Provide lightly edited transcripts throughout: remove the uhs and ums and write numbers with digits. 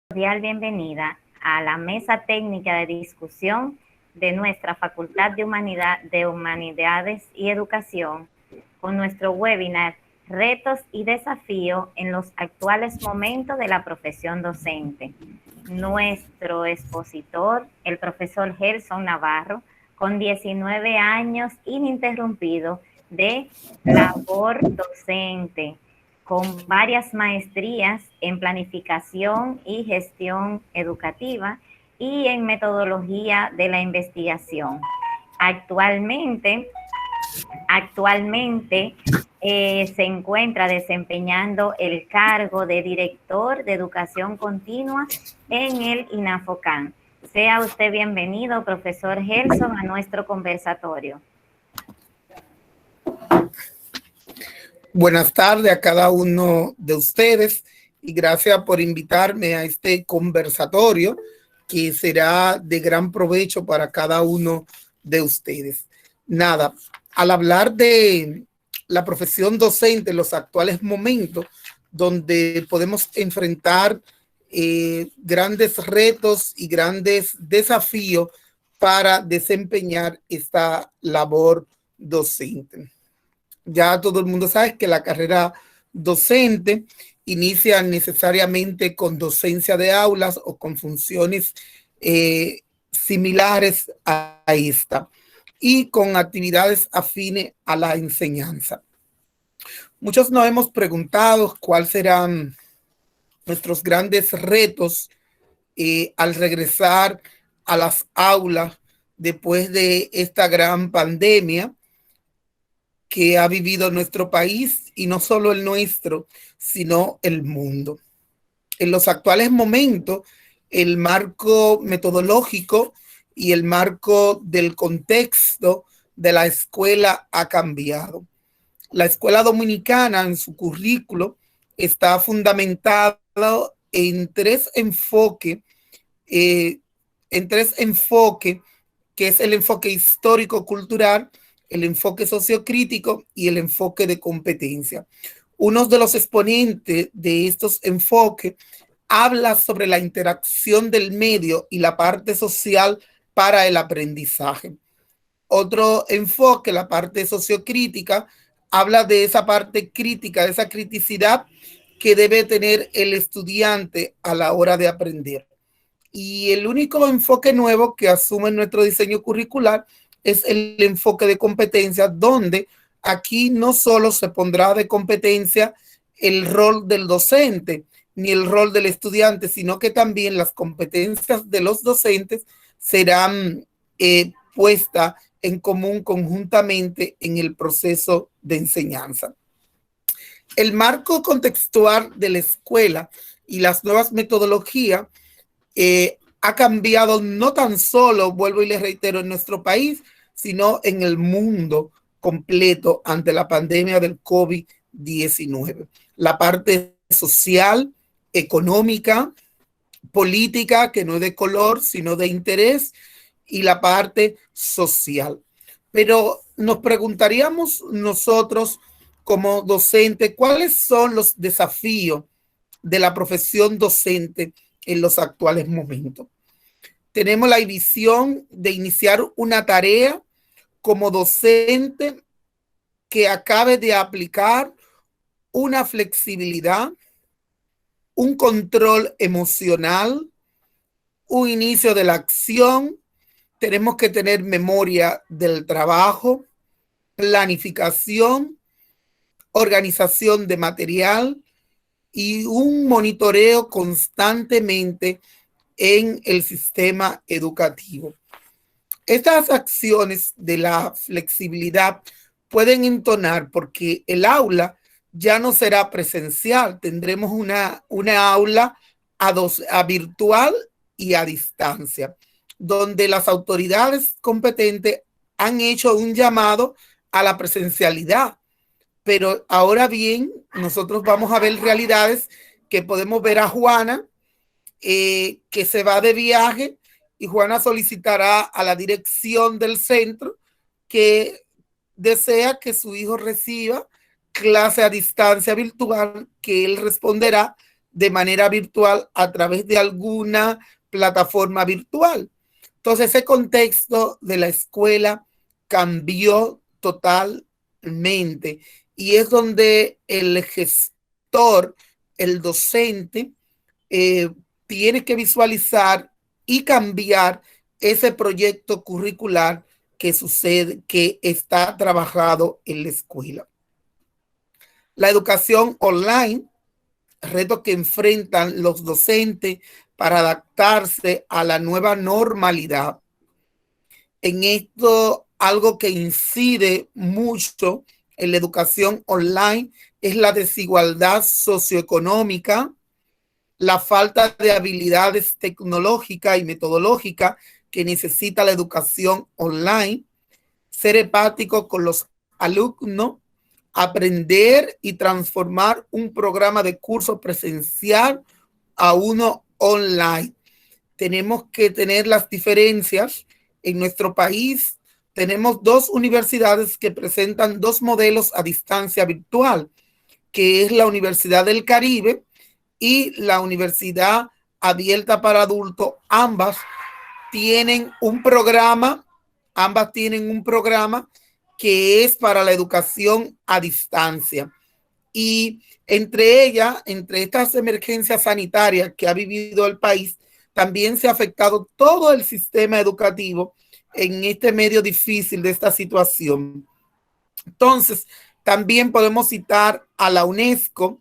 cordial bienvenida a la mesa técnica de discusión de nuestra Facultad de Humanidades y Educación con nuestro webinar Retos y desafíos en los actuales momentos de la profesión docente. Nuestro expositor, el profesor Gelson Navarro, con 19 años ininterrumpido de labor docente, con varias maestrías en planificación y gestión educativa y en metodología de la investigación. Actualmente se encuentra desempeñando el cargo de director de educación continua en el INAFOCAN. Sea usted bienvenido, profesor Gelson, a nuestro conversatorio. Buenas tardes a cada uno de ustedes y gracias por invitarme a este conversatorio que será de gran provecho para cada uno de ustedes. Nada, al hablar de la profesión docente en los actuales momentos, donde podemos enfrentar grandes retos y grandes desafíos para desempeñar esta labor docente. Ya todo el mundo sabe que la carrera docente inicia necesariamente con docencia de aulas o con funciones similares a esta y con actividades afines a la enseñanza. Muchos nos hemos preguntado cuáles serán nuestros grandes retos al regresar a las aulas después de esta gran pandemia que ha vivido nuestro país, y no solo el nuestro, sino el mundo. En los actuales momentos, el marco metodológico y el marco del contexto de la escuela ha cambiado. La escuela dominicana en su currículo está fundamentada en tres enfoques, que es el enfoque histórico-cultural, el enfoque sociocrítico y el enfoque de competencia. Uno de los exponentes de estos enfoques habla sobre la interacción del medio y la parte social para el aprendizaje. Otro enfoque, la parte sociocrítica, habla de esa parte crítica, de esa criticidad que debe tener el estudiante a la hora de aprender. Y el único enfoque nuevo que asume nuestro diseño curricular es el enfoque de competencia, donde aquí no solo se pondrá de competencia el rol del docente ni el rol del estudiante, sino que también las competencias de los docentes serán puestas en común conjuntamente en el proceso de enseñanza. El marco contextual de la escuela y las nuevas metodologías ha cambiado no tan solo, vuelvo y les reitero, en nuestro país, sino en el mundo completo ante la pandemia del COVID-19. La parte social, económica, política, que no es de color, sino de interés, y la parte social. Pero nos preguntaríamos nosotros como docentes, ¿cuáles son los desafíos de la profesión docente en los actuales momentos? Tenemos la visión de iniciar una tarea como docente que acabe de aplicar una flexibilidad, un control emocional, un inicio de la acción. Tenemos que tener memoria del trabajo, planificación, organización de material y un monitoreo constantemente en el sistema educativo. Estas acciones de la flexibilidad pueden entonar porque el aula ya no será presencial, tendremos una aula a virtual y a distancia, donde las autoridades competentes han hecho un llamado a la presencialidad. Pero ahora bien, nosotros vamos a ver realidades que podemos ver a Juana, que se va de viaje, y Juana solicitará a la dirección del centro que desea que su hijo reciba clase a distancia virtual, que él responderá de manera virtual a través de alguna plataforma virtual. Entonces, ese contexto de la escuela cambió totalmente y es donde el gestor, el docente, tiene que visualizar y cambiar ese proyecto curricular que sucede, que está trabajado en la escuela. La educación online, retos que enfrentan los docentes para adaptarse a la nueva normalidad. En esto, algo que incide mucho en la educación online es la desigualdad socioeconómica, la falta de habilidades tecnológicas y metodológicas que necesita la educación online, ser empático con los alumnos, aprender y transformar un programa de curso presencial a uno online. Tenemos que tener las diferencias. En nuestro país tenemos dos universidades que presentan dos modelos a distancia virtual, que es la Universidad del Caribe y la Universidad Abierta para Adultos. Ambas tienen un programa que es para la educación a distancia. Y entre estas emergencias sanitarias que ha vivido el país, también se ha afectado todo el sistema educativo en este medio difícil de esta situación. Entonces, también podemos citar a la UNESCO,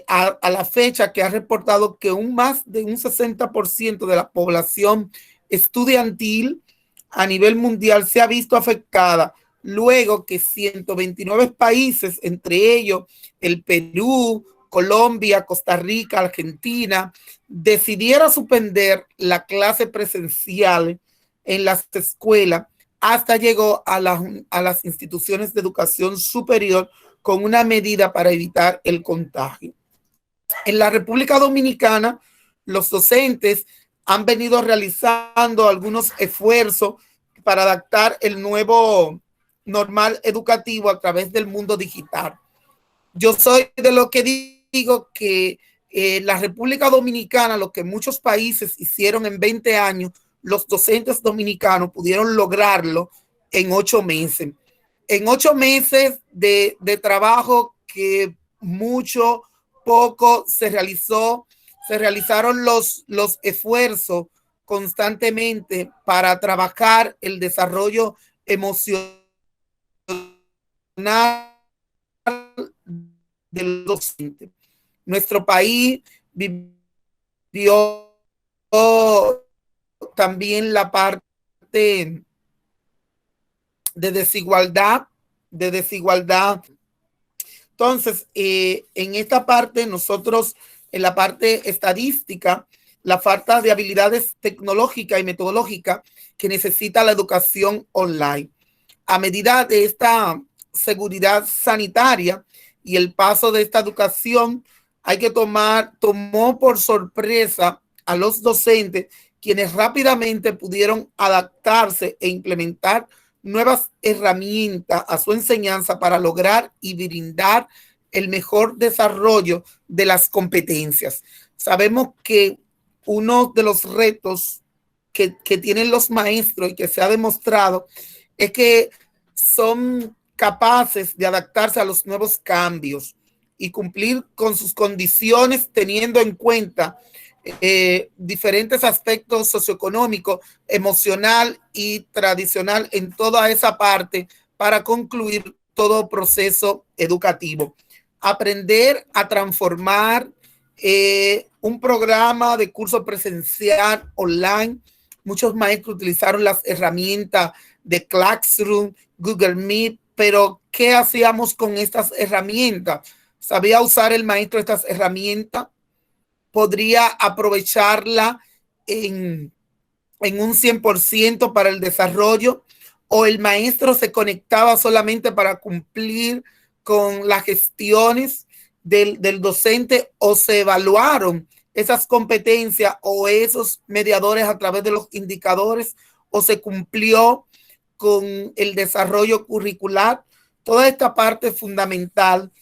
a la fecha, que ha reportado que más de un 60% de la población estudiantil a nivel mundial se ha visto afectada, luego que 129 países, entre ellos el Perú, Colombia, Costa Rica, Argentina, decidiera suspender la clase presencial en las escuelas, hasta llegó a las instituciones de educación superior con una medida para evitar el contagio. En la República Dominicana, los docentes han venido realizando algunos esfuerzos para adaptar el nuevo normal educativo a través del mundo digital. Yo soy de lo que digo que la República Dominicana, lo que muchos países hicieron en 20 años, los docentes dominicanos pudieron lograrlo en 8 meses. En 8 meses de trabajo, que poco se realizaron los esfuerzos constantemente para trabajar el desarrollo emocional del docente. Nuestro país vivió también la parte de desigualdad. Entonces, en esta parte, nosotros, en la parte estadística, la falta de habilidades tecnológicas y metodológicas que necesita la educación online. A medida de esta seguridad sanitaria y el paso de esta educación, tomó por sorpresa a los docentes, quienes rápidamente pudieron adaptarse e implementar nuevas herramientas a su enseñanza para lograr y brindar el mejor desarrollo de las competencias. Sabemos que uno de los retos que tienen los maestros y que se ha demostrado es que son capaces de adaptarse a los nuevos cambios y cumplir con sus condiciones, teniendo en cuenta diferentes aspectos socioeconómicos, emocional y tradicional en toda esa parte para concluir todo proceso educativo. Aprender a transformar un programa de curso presencial online. Muchos maestros utilizaron las herramientas de Classroom, Google Meet, pero ¿qué hacíamos con estas herramientas? ¿Sabía usar el maestro estas herramientas? ¿Podría aprovecharla en un 100% para el desarrollo? ¿O el maestro se conectaba solamente para cumplir con las gestiones del docente? ¿O se evaluaron esas competencias o esos mediadores a través de los indicadores? ¿O se cumplió con el desarrollo curricular? Toda esta parte fundamental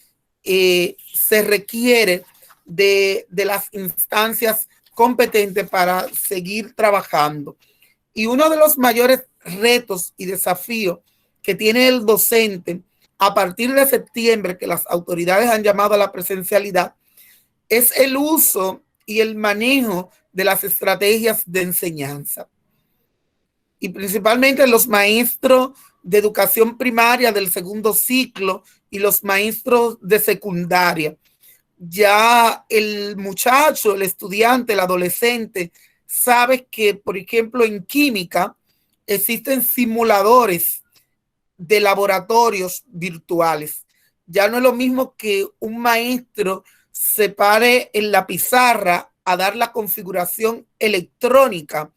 se requiere de las instancias competentes para seguir trabajando. Y uno de los mayores retos y desafíos que tiene el docente a partir de septiembre, que las autoridades han llamado a la presencialidad, es el uso y el manejo de las estrategias de enseñanza. Y principalmente los maestros de educación primaria del segundo ciclo y los maestros de secundaria. Ya el muchacho, el estudiante, el adolescente, sabe que, por ejemplo, en química existen simuladores de laboratorios virtuales. Ya no es lo mismo que un maestro se pare en la pizarra a dar la configuración electrónica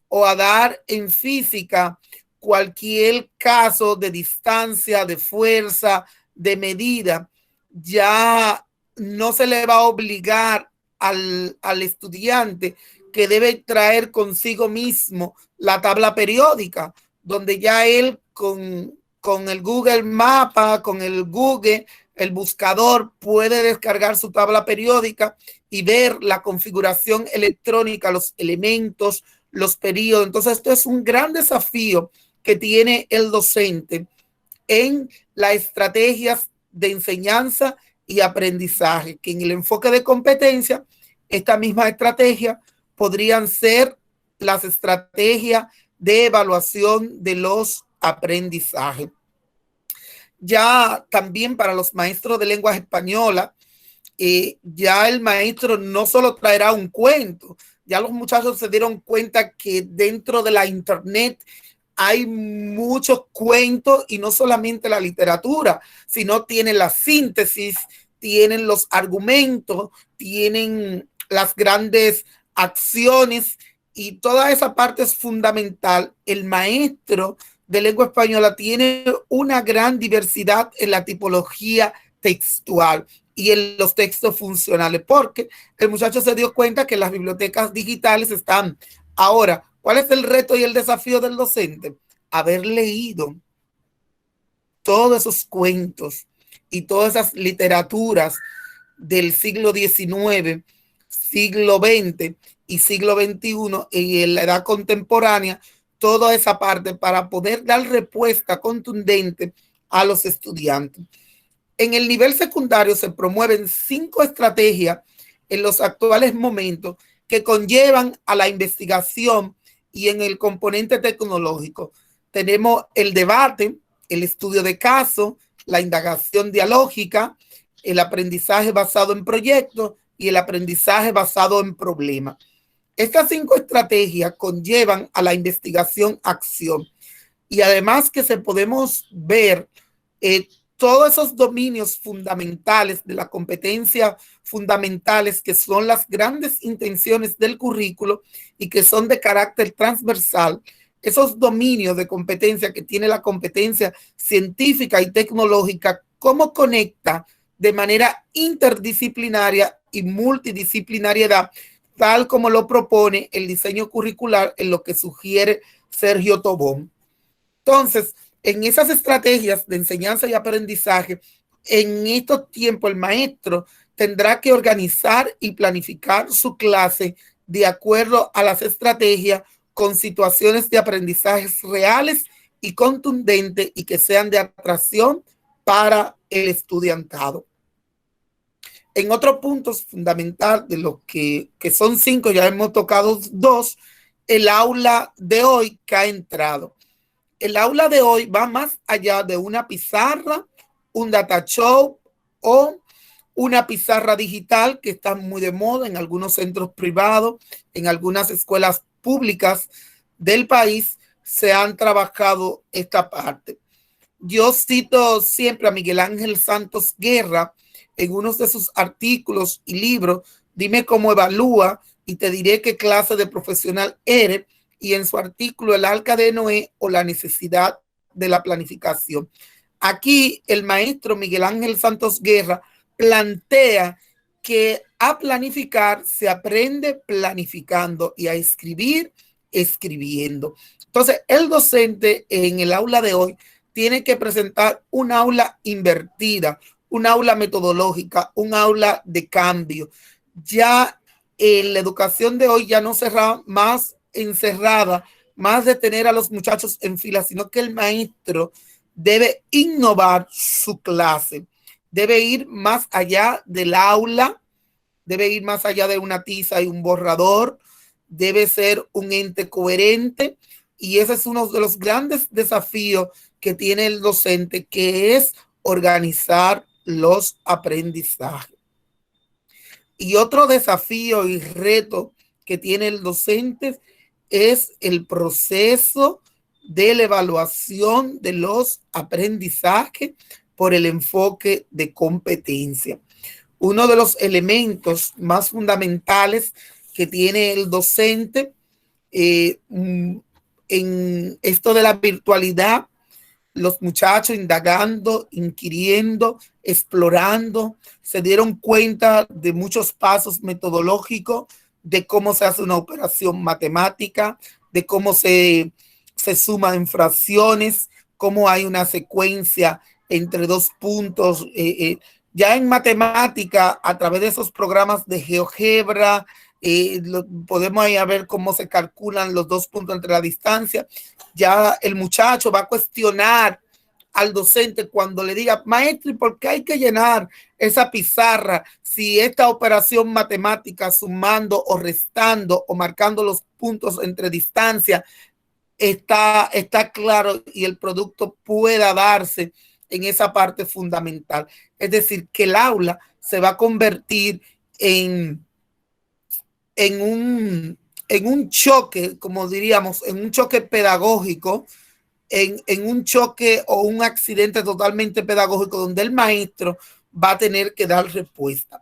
o a dar en física cualquier caso de distancia, de fuerza, de medida. Ya no se le va a obligar al estudiante que debe traer consigo mismo la tabla periódica, donde ya él con el Google Mapa, con el Google, el buscador, puede descargar su tabla periódica y ver la configuración electrónica, los elementos, los periodos. Entonces, esto es un gran desafío que tiene el docente en las estrategias de enseñanza y aprendizaje, que en el enfoque de competencia, esta misma estrategia podrían ser las estrategias de evaluación de los aprendizajes. Ya también para los maestros de lengua española, ya el maestro no solo traerá un cuento, ya los muchachos se dieron cuenta que dentro de la internet hay muchos cuentos y no solamente la literatura, sino tienen la síntesis, tienen los argumentos, tienen las grandes acciones y toda esa parte es fundamental. El maestro de lengua española tiene una gran diversidad en la tipología textual y en los textos funcionales, porque el muchacho se dio cuenta que las bibliotecas digitales están. Ahora, ¿cuál es el reto y el desafío del docente? Haber leído todos esos cuentos y todas esas literaturas del siglo XIX, siglo XX y siglo XXI y en la edad contemporánea, toda esa parte para poder dar respuesta contundente a los estudiantes. En el nivel secundario se promueven 5 estrategias en los actuales momentos que conllevan a la investigación y en el componente tecnológico. Tenemos el debate, el estudio de casos, la indagación dialógica, el aprendizaje basado en proyectos y el aprendizaje basado en problemas. Estas 5 estrategias conllevan a la investigación-acción y además que se podemos ver todos esos dominios fundamentales de la competencia fundamentales que son las grandes intenciones del currículo y que son de carácter transversal, esos dominios de competencia que tiene la competencia científica y tecnológica, cómo conecta de manera interdisciplinaria y multidisciplinariedad, tal como lo propone el diseño curricular en lo que sugiere Sergio Tobón. Entonces, en esas estrategias de enseñanza y aprendizaje, en estos tiempos el maestro tendrá que organizar y planificar su clase de acuerdo a las estrategias con situaciones de aprendizajes reales y contundentes y que sean de atracción para el estudiantado. En otros puntos fundamental de los que son 5, ya hemos tocado 2, el aula de hoy que ha entrado. El aula de hoy va más allá de una pizarra, un data show o una pizarra digital que está muy de moda en algunos centros privados, en algunas escuelas públicas del país se han trabajado esta parte. Yo cito siempre a Miguel Ángel Santos Guerra en unos de sus artículos y libros, Dime cómo evalúa y te diré qué clase de profesional eres, y en su artículo El Arca de Noé o la necesidad de la planificación. Aquí el maestro Miguel Ángel Santos Guerra plantea que a planificar se aprende planificando y a escribir escribiendo. Entonces, el docente en el aula de hoy tiene que presentar un aula invertida, un aula metodológica, un aula de cambio. Ya la educación de hoy ya no será más encerrada, más de tener a los muchachos en fila, sino que el maestro debe innovar su clase, debe ir más allá del aula, debe ir más allá de una tiza y un borrador, debe ser un ente coherente, y ese es uno de los grandes desafíos que tiene el docente, que es organizar los aprendizajes. Y otro desafío y reto que tiene el docente es el proceso de la evaluación de los aprendizajes por el enfoque de competencia. Uno de los elementos más fundamentales que tiene el docente en esto de la virtualidad, los muchachos indagando, inquiriendo, explorando, se dieron cuenta de muchos pasos metodológicos, de cómo se hace una operación matemática, de cómo se suma en fracciones, cómo hay una secuencia entre dos puntos. Ya en matemática, a través de esos programas de GeoGebra, podemos ahí ver cómo se calculan los dos puntos entre la distancia. Ya el muchacho va a cuestionar al docente cuando le diga, maestro, ¿y por qué hay que llenar esa pizarra si esta operación matemática sumando o restando o marcando los puntos entre distancia está claro y el producto pueda darse en esa parte fundamental? Es decir, que el aula se va a convertir en un choque, como diríamos, en un choque pedagógico, en un choque o un accidente totalmente pedagógico donde el maestro va a tener que dar respuesta.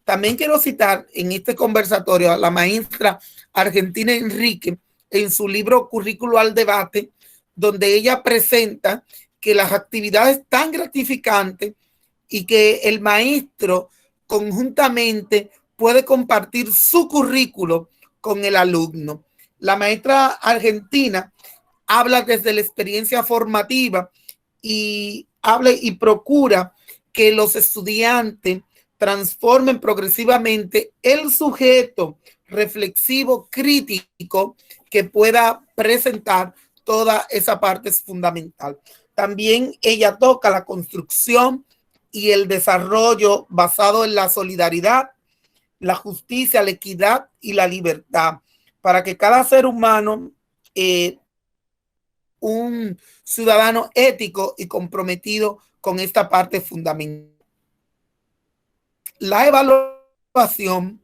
También quiero citar en este conversatorio a la maestra Argentina Enrique en su libro Currículo al Debate, donde ella presenta que las actividades tan gratificantes y que el maestro conjuntamente puede compartir su currículo con el alumno. La maestra argentina habla desde la experiencia formativa y habla y procura que los estudiantes transformen progresivamente el sujeto reflexivo crítico que pueda presentar toda esa parte es fundamental. También ella toca la construcción y el desarrollo basado en la solidaridad, la justicia, la equidad y la libertad, para que cada ser humano, un ciudadano ético y comprometido con esta parte fundamental. La evaluación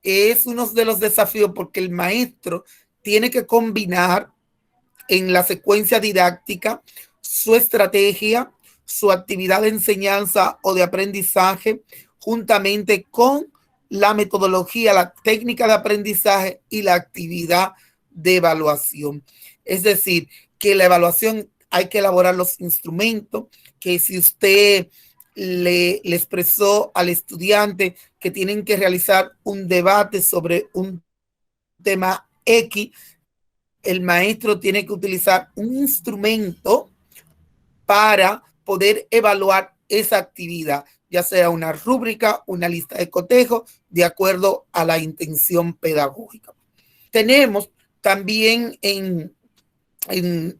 es uno de los desafíos porque el maestro tiene que combinar en la secuencia didáctica su estrategia, su actividad de enseñanza o de aprendizaje, juntamente con la metodología, la técnica de aprendizaje y la actividad de evaluación. Es decir, que la evaluación hay que elaborar los instrumentos, que si usted le expresó al estudiante que tienen que realizar un debate sobre un tema X, el maestro tiene que utilizar un instrumento para poder evaluar esa actividad, ya sea una rúbrica, una lista de cotejo, de acuerdo a la intención pedagógica. Tenemos también en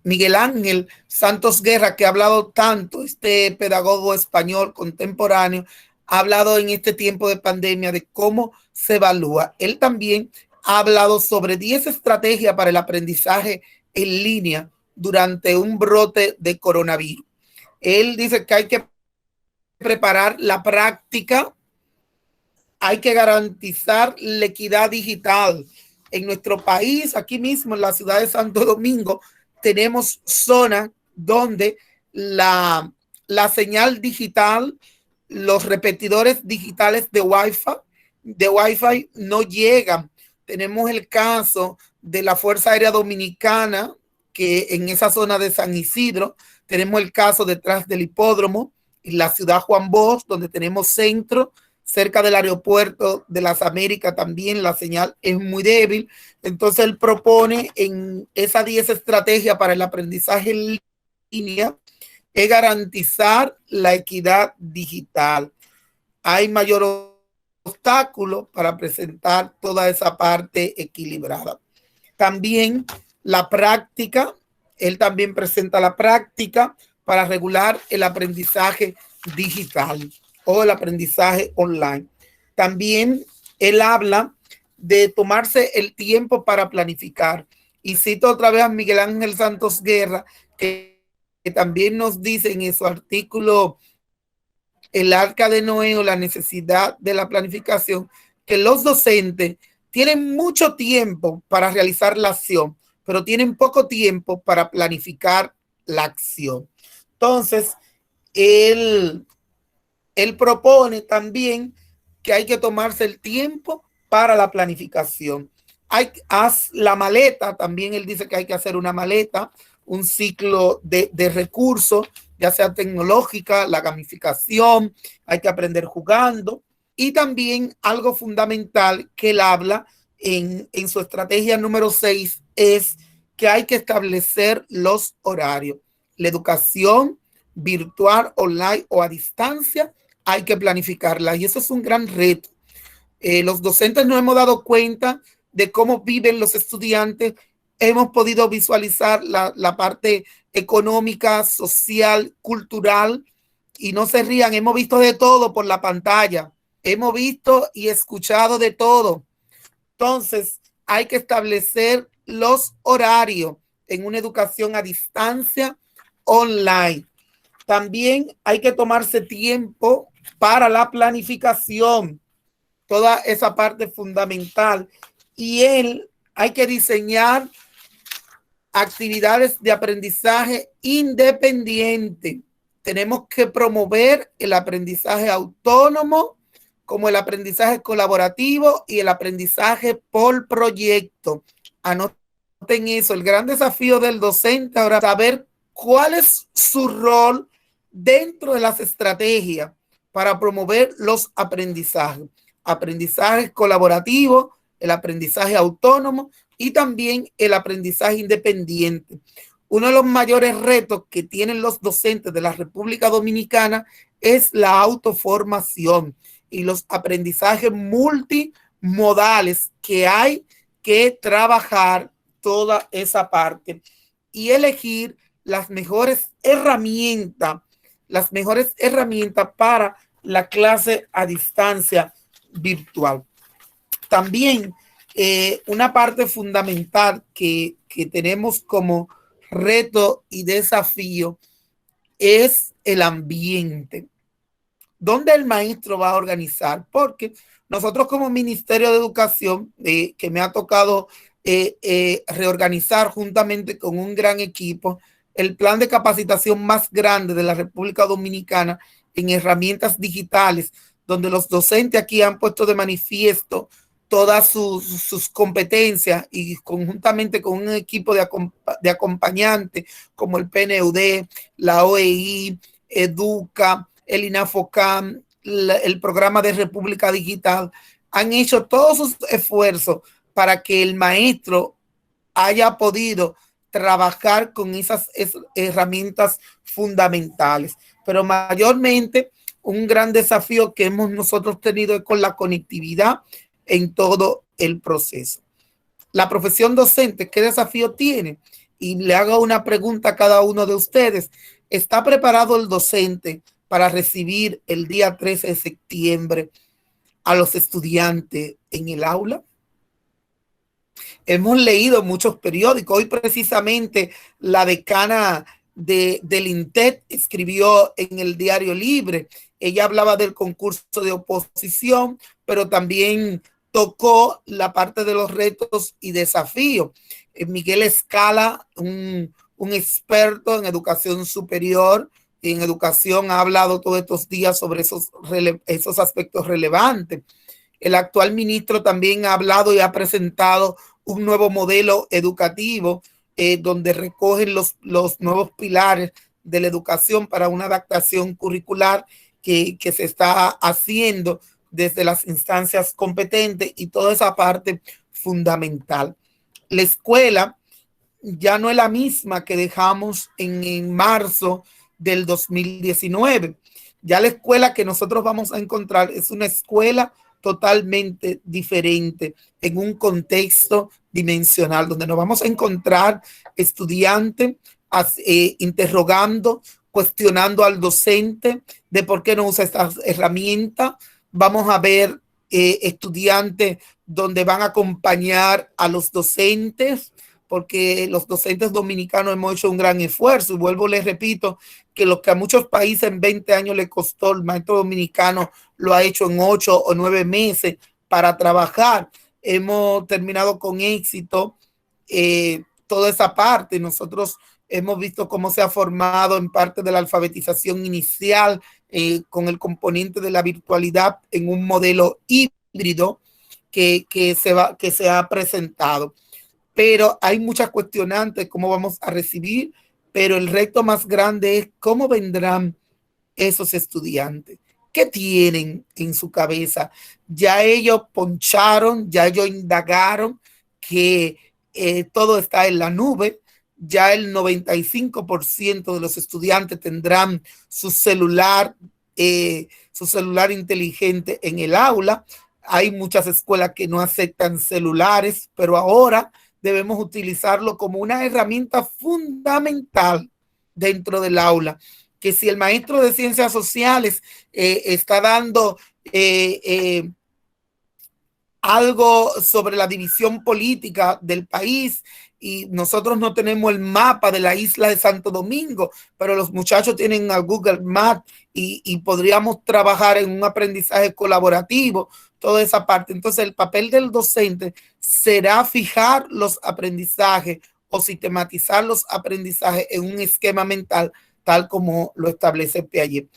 Miguel Ángel Santos Guerra, que ha hablado tanto, este pedagogo español contemporáneo, ha hablado en este tiempo de pandemia de cómo se evalúa. Él también ha hablado sobre 10 estrategias para el aprendizaje en línea durante un brote de coronavirus. Él dice que hay que preparar la práctica, hay que garantizar la equidad digital. En nuestro país, aquí mismo en la ciudad de Santo Domingo, tenemos zonas donde la señal digital, los repetidores digitales de Wi-Fi no llegan. Tenemos el caso de la Fuerza Aérea Dominicana, que en esa zona de San Isidro, tenemos el caso detrás del hipódromo, en la ciudad Juan Bosch, donde tenemos centro, cerca del aeropuerto de las Américas también la señal es muy débil. Entonces él propone en esas 10 estrategias para el aprendizaje en línea, es garantizar la equidad digital. Hay mayor obstáculo para presentar toda esa parte equilibrada. También la práctica, él también presenta la práctica para regular el aprendizaje digital o el aprendizaje online. También él habla de tomarse el tiempo para planificar. Y cito otra vez a Miguel Ángel Santos Guerra, que también nos dice en su artículo El Arca de Noé o la necesidad de la planificación, que los docentes tienen mucho tiempo para realizar la acción, pero tienen poco tiempo para planificar la acción. Entonces, él propone también que hay que tomarse el tiempo para la planificación. Haz la maleta, también él dice que hay que hacer una maleta, un ciclo de recursos, ya sea tecnológica, la gamificación, hay que aprender jugando. Y también algo fundamental que él habla en su estrategia número 6 es que hay que establecer los horarios. La educación virtual, online o a distancia, hay que planificarla y eso es un gran reto. Los docentes nos hemos dado cuenta de cómo viven los estudiantes, hemos podido visualizar la parte económica, social, cultural, y no se rían, hemos visto de todo por la pantalla, hemos visto y escuchado de todo. Entonces, hay que establecer los horarios en una educación a distancia online. También hay que tomarse tiempo para la planificación, toda esa parte fundamental. Y hay que diseñar actividades de aprendizaje independiente. Tenemos que promover el aprendizaje autónomo, como el aprendizaje colaborativo y el aprendizaje por proyecto. Anoten eso, el gran desafío del docente ahora es saber cuál es su rol dentro de las estrategias para promover los aprendizajes. Aprendizaje colaborativo, el aprendizaje autónomo y también el aprendizaje independiente. Uno de los mayores retos que tienen los docentes de la República Dominicana es la autoformación y los aprendizajes multimodales que hay que trabajar toda esa parte y elegir las mejores herramientas para la clase a distancia virtual. También una parte fundamental que tenemos como reto y desafío es el ambiente. ¿Dónde el maestro va a organizar? Porque nosotros como Ministerio de Educación, que me ha tocado reorganizar juntamente con un gran equipo, el plan de capacitación más grande de la República Dominicana en herramientas digitales, donde los docentes aquí han puesto de manifiesto todas sus competencias y conjuntamente con un equipo de acompañantes como el PNUD, la OEI, Educa, el INAFOCAM, el programa de República Digital, han hecho todos sus esfuerzos para que el maestro haya podido trabajar con esas herramientas fundamentales. Pero mayormente un gran desafío que hemos nosotros tenido es con la conectividad en todo el proceso. La profesión docente, ¿qué desafío tiene? Y le hago una pregunta a cada uno de ustedes. ¿Está preparado el docente para recibir el día 13 de septiembre a los estudiantes en el aula? Hemos leído muchos periódicos. Hoy precisamente la decana del INTET escribió en el Diario Libre. Ella hablaba del concurso de oposición, pero también tocó la parte de los retos y desafíos. Miguel Escala, un experto en educación superior y en educación, ha hablado todos estos días sobre esos aspectos relevantes. El actual ministro también ha hablado y ha presentado un nuevo modelo educativo donde recogen los nuevos pilares de la educación para una adaptación curricular que se está haciendo desde las instancias competentes y toda esa parte fundamental. La escuela ya no es la misma que dejamos en marzo del 2019. Ya la escuela que nosotros vamos a encontrar es una escuela totalmente diferente, en un contexto dimensional, donde nos vamos a encontrar estudiantes interrogando, cuestionando al docente de por qué no usa estas herramientas. Vamos a ver estudiantes donde van a acompañar a los docentes, porque los docentes dominicanos hemos hecho un gran esfuerzo. Y vuelvo, les repito, que lo que a muchos países en 20 años le costó, el maestro dominicano lo ha hecho en 8 o 9 meses para trabajar. Hemos terminado con éxito toda esa parte. Nosotros hemos visto cómo se ha formado en parte de la alfabetización inicial con el componente de la virtualidad en un modelo híbrido que se ha presentado. Pero hay muchas cuestionantes, cómo vamos a recibir, pero el reto más grande es cómo vendrán esos estudiantes. ¿Qué tienen en su cabeza? Ya ellos poncharon, ya ellos indagaron que todo está en la nube. Ya el 95% de los estudiantes tendrán su celular inteligente en el aula. Hay muchas escuelas que no aceptan celulares, pero ahora debemos utilizarlo como una herramienta fundamental dentro del aula. Que si el maestro de ciencias sociales está dando algo sobre la división política del país y nosotros no tenemos el mapa de la isla de Santo Domingo, pero los muchachos tienen a Google Maps y podríamos trabajar en un aprendizaje colaborativo, toda esa parte. Entonces el papel del docente será fijar los aprendizajes o sistematizar los aprendizajes en un esquema mental tal como lo establece Piaget.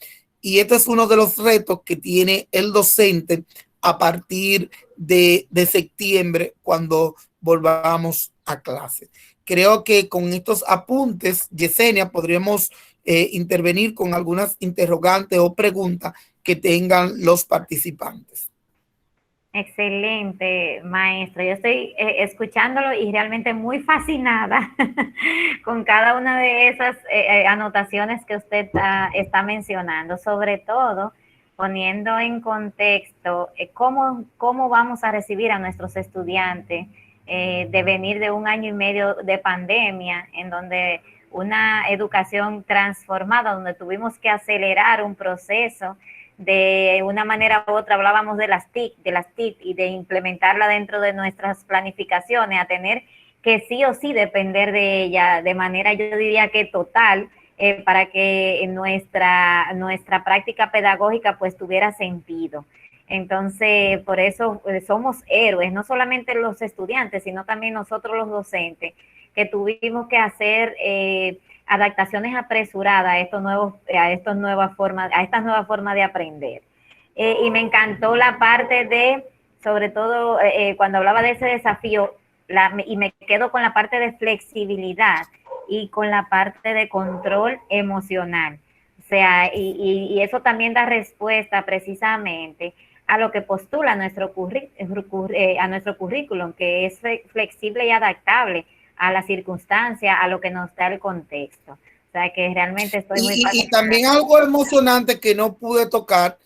Y este es uno de los retos que tiene el docente a partir de septiembre, cuando volvamos a clase. Creo que con estos apuntes, Yesenia, podríamos intervenir con algunas interrogantes o preguntas que tengan los participantes. Excelente, maestro. Yo estoy escuchándolo y realmente muy fascinada con cada una de esas anotaciones que usted está mencionando, sobre todo poniendo en contexto cómo vamos a recibir a nuestros estudiantes de venir de un año y medio de pandemia, en donde una educación transformada, donde tuvimos que acelerar un proceso de una manera u otra. Hablábamos de las TIC y de implementarla dentro de nuestras planificaciones, a tener que sí o sí depender de ella de manera, yo diría que total, para que nuestra práctica pedagógica pues tuviera sentido. Entonces, por eso somos héroes, no solamente los estudiantes, sino también nosotros los docentes, que tuvimos que hacer adaptaciones apresuradas a estas nuevas formas de aprender. Y me encantó la parte de, sobre todo, cuando hablaba de ese desafío, y me quedo con la parte de flexibilidad y con la parte de control emocional. O sea, y eso también da respuesta precisamente a lo que postula nuestro currículum, que es flexible y adaptable a la circunstancia, a lo que nos da el contexto. O sea, que realmente estoy muy fascinada. Y también algo emocionante que no pude tocar,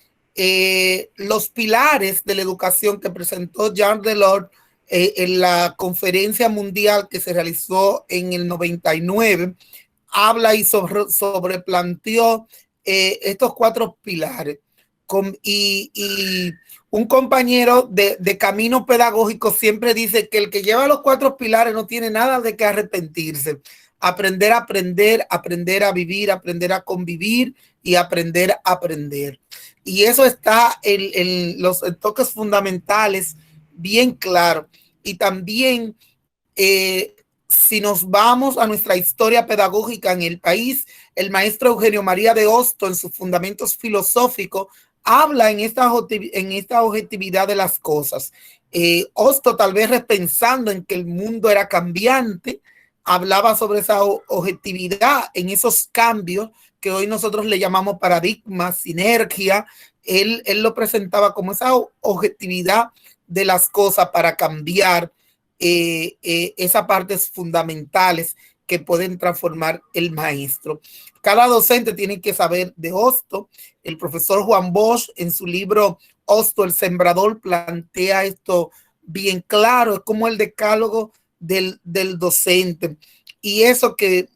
los pilares de la educación que presentó Jean Delors en la conferencia mundial que se realizó en el 99, habla y sobreplanteó estos 4 pilares. Y un compañero de camino pedagógico siempre dice que el que lleva los 4 pilares no tiene nada de qué arrepentirse. Aprender a aprender, aprender a vivir, aprender a convivir y aprender a aprender. Y eso está en los toques fundamentales bien claro. Y también si nos vamos a nuestra historia pedagógica en el país, el maestro Eugenio María de Hostos, en sus fundamentos filosóficos, habla en esta objetividad de las cosas. Hostos, tal vez repensando en que el mundo era cambiante, hablaba sobre esa objetividad en esos cambios que hoy nosotros le llamamos paradigma, sinergia. Él lo presentaba como esa objetividad de las cosas para cambiar esas partes fundamentales que pueden transformar el maestro. cada docente tiene que saber de Hosto. El profesor Juan Bosch en su libro Hosto, el sembrador, plantea esto bien claro, es como el decálogo del docente. Y eso que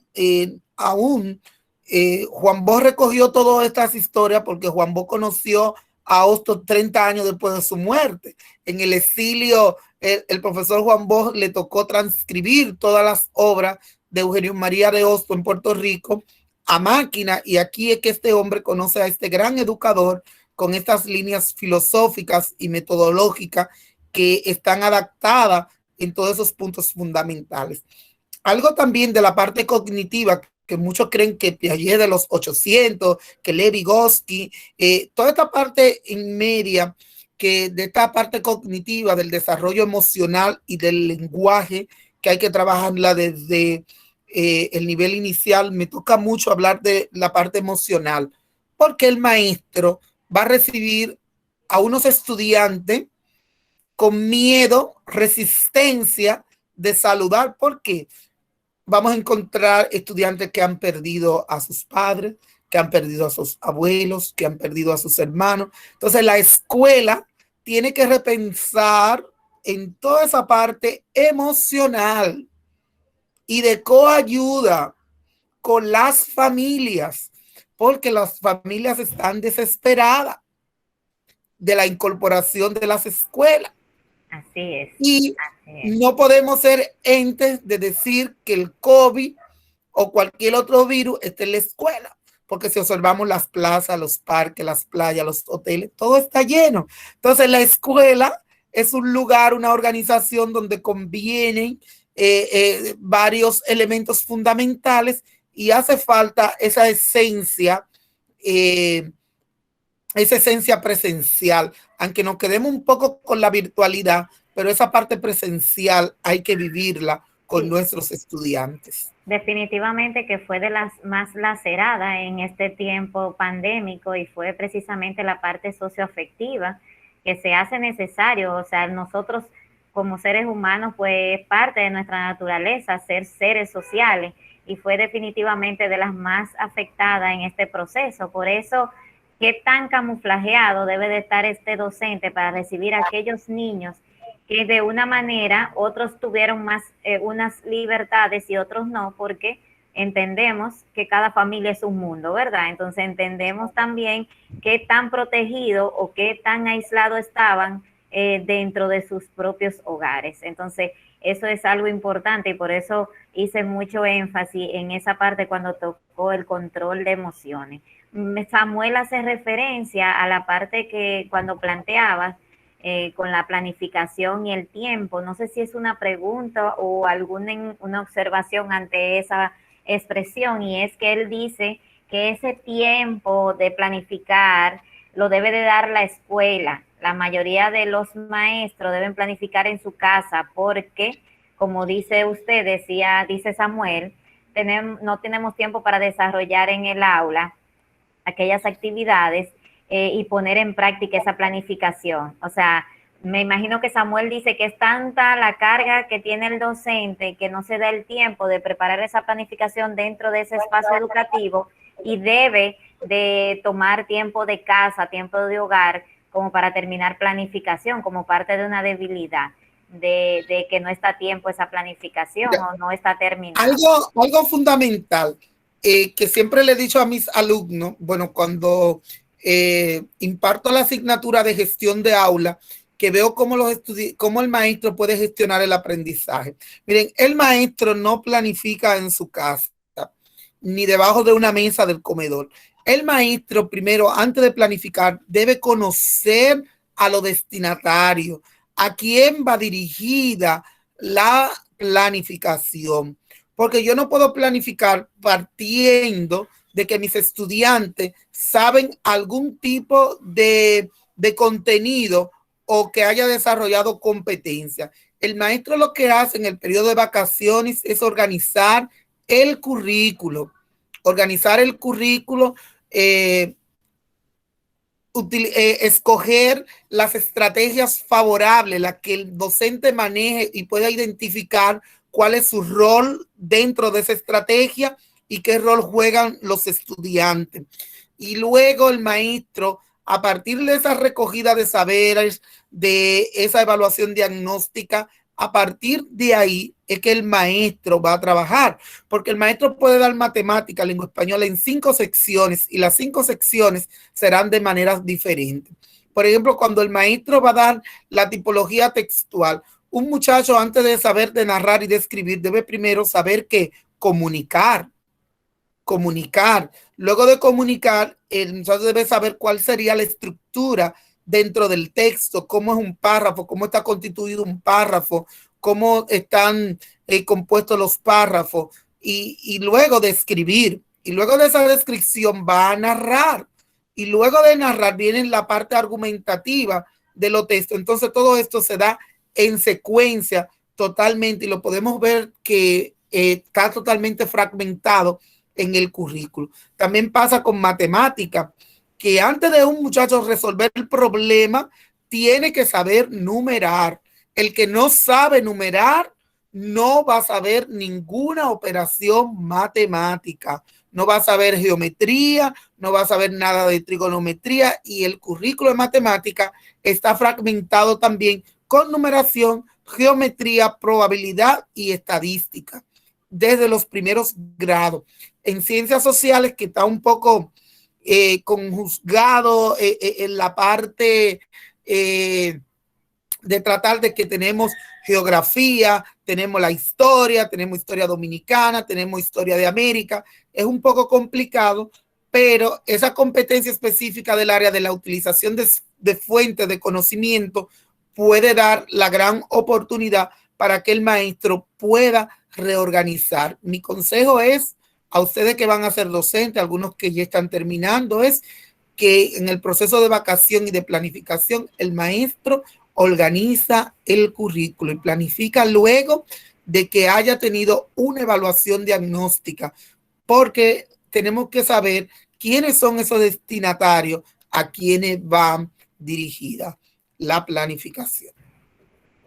aún Juan Bosch recogió todas estas historias porque Juan Bosch conoció a Hosto 30 años después de su muerte. En el exilio, el profesor Juan Bosch le tocó transcribir todas las obras de Eugenio María de Hosto en Puerto Rico a máquina, y aquí es que este hombre conoce a este gran educador con estas líneas filosóficas y metodológicas que están adaptadas en todos esos puntos fundamentales. Algo también de la parte cognitiva, que muchos creen que Piaget de los 800, que Levi-Vygotsky, toda esta parte en media, que de esta parte cognitiva del desarrollo emocional y del lenguaje, que hay que trabajarla desde el nivel inicial. Me toca mucho hablar de la parte emocional, porque el maestro va a recibir a unos estudiantes con miedo, resistencia de saludar. ¿Por qué? Vamos a encontrar estudiantes que han perdido a sus padres, que han perdido a sus abuelos, que han perdido a sus hermanos. Entonces la escuela tiene que repensar en toda esa parte emocional y de coayuda con las familias, porque las familias están desesperadas de la incorporación de las escuelas. Así es. Y así es. No podemos ser entes de decir que el COVID o cualquier otro virus esté en la escuela, porque si observamos las plazas, los parques, las playas, los hoteles, todo está lleno. Entonces la escuela es un lugar, una organización donde convienen varios elementos fundamentales, y hace falta esa esencia presencial, aunque nos quedemos un poco con la virtualidad, pero esa parte presencial hay que vivirla con nuestros estudiantes. Definitivamente que fue de las más laceradas en este tiempo pandémico, y fue precisamente la parte socioafectiva que se hace necesario. O sea, nosotros como seres humanos, pues es parte de nuestra naturaleza ser seres sociales, y fue definitivamente de las más afectadas en este proceso. Por eso, ¿qué tan camuflajeado debe de estar este docente para recibir a aquellos niños que de una manera otros tuvieron más unas libertades y otros no? Porque entendemos que cada familia es un mundo, ¿verdad? Entonces entendemos también qué tan protegido o qué tan aislado estaban dentro de sus propios hogares. Entonces eso es algo importante, y por eso hice mucho énfasis en esa parte cuando tocó el control de emociones. Samuel hace referencia a la parte que cuando planteabas con la planificación y el tiempo. No sé si es una pregunta o una observación ante esa expresión, y es que él dice que ese tiempo de planificar lo debe de dar la escuela. La mayoría de los maestros deben planificar en su casa porque, como dice usted, dice Samuel, no tenemos tiempo para desarrollar en el aula aquellas actividades y poner en práctica esa planificación. O sea, me imagino que Samuel dice que es tanta la carga que tiene el docente que no se da el tiempo de preparar esa planificación dentro de ese espacio educativo, y debe de tomar tiempo de casa, tiempo de hogar, como para terminar planificación, como parte de una debilidad de que no está a tiempo esa planificación o no está terminada. Algo fundamental que siempre le he dicho a mis alumnos, bueno, cuando imparto la asignatura de gestión de aula, que veo cómo el maestro puede gestionar el aprendizaje. Miren, el maestro no planifica en su casa, ni debajo de una mesa del comedor. El maestro, primero, antes de planificar, debe conocer a los destinatarios, a quién va dirigida la planificación. Porque yo no puedo planificar partiendo de que mis estudiantes saben algún tipo de contenido o que haya desarrollado competencia. El maestro lo que hace en el periodo de vacaciones es organizar el currículo, escoger las estrategias favorables, las que el docente maneje y pueda identificar cuál es su rol dentro de esa estrategia, y qué rol juegan los estudiantes. Y luego el maestro, a partir de esa recogida de saberes, de esa evaluación diagnóstica, a partir de ahí es que el maestro va a trabajar, porque el maestro puede dar matemática, lengua española en 5 secciones y las 5 secciones serán de maneras diferentes. Por ejemplo, cuando el maestro va a dar la tipología textual, un muchacho antes de saber de narrar y de escribir debe primero saber que comunicar. Luego de comunicar, el muchacho debe saber cuál sería la estructura dentro del texto, cómo es un párrafo, cómo está constituido un párrafo, cómo están compuestos los párrafos, y luego de escribir. Y luego de esa descripción va a narrar. Y luego de narrar viene la parte argumentativa de los textos. Entonces todo esto se da en secuencia totalmente y lo podemos ver que está totalmente fragmentado en el currículo. También pasa con matemática, que antes de un muchacho resolver el problema, tiene que saber numerar. El que no sabe numerar no va a saber ninguna operación matemática, no va a saber geometría, no va a saber nada de trigonometría, y el currículo de matemática está fragmentado también con numeración, geometría, probabilidad y estadística desde los primeros grados. En ciencias sociales, que está un poco conjuzgado en la parte de tratar de que tenemos geografía, tenemos la historia, tenemos historia dominicana, tenemos historia de América. Es un poco complicado, pero esa competencia específica del área de la utilización de fuentes de conocimiento puede dar la gran oportunidad para que el maestro pueda reorganizar. Mi consejo es a ustedes que van a ser docentes, algunos que ya están terminando, es que en el proceso de vacación y de planificación el maestro organiza el currículo y planifica luego de que haya tenido una evaluación diagnóstica, porque tenemos que saber quiénes son esos destinatarios a quienes van dirigida la planificación.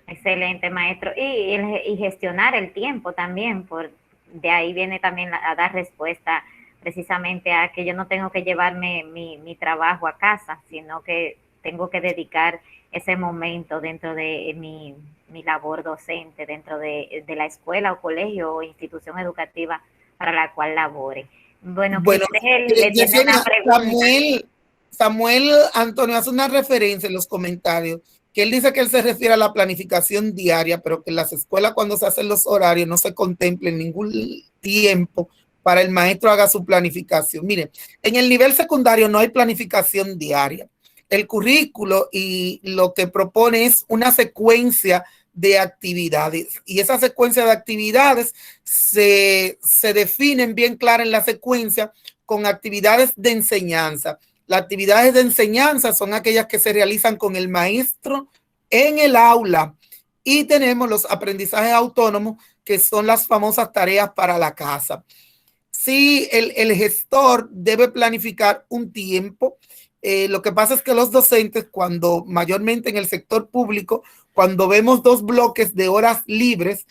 Excelente, maestro. Y gestionar el tiempo también, de ahí viene también a dar respuesta precisamente a que yo no tengo que llevarme mi trabajo a casa, sino que tengo que dedicar ese momento dentro de mi labor docente, dentro de la escuela o colegio o institución educativa para la cual labore. Bueno, Cristel le tiene una pregunta. Samuel Antonio hace una referencia en los comentarios, que él dice que él se refiere a la planificación diaria, pero que en las escuelas cuando se hacen los horarios no se contempla en ningún tiempo para el maestro haga su planificación. Mire, en el nivel secundario no hay planificación diaria. El currículo y lo que propone es una secuencia de actividades, y esa secuencia de actividades se definen bien clara en la secuencia con actividades de enseñanza. Las actividades de enseñanza son aquellas que se realizan con el maestro en el aula, y tenemos los aprendizajes autónomos, que son las famosas tareas para la casa. Sí, el gestor debe planificar un tiempo. Lo que pasa es que los docentes, cuando mayormente en el sector público, cuando vemos 2 bloques de horas libres,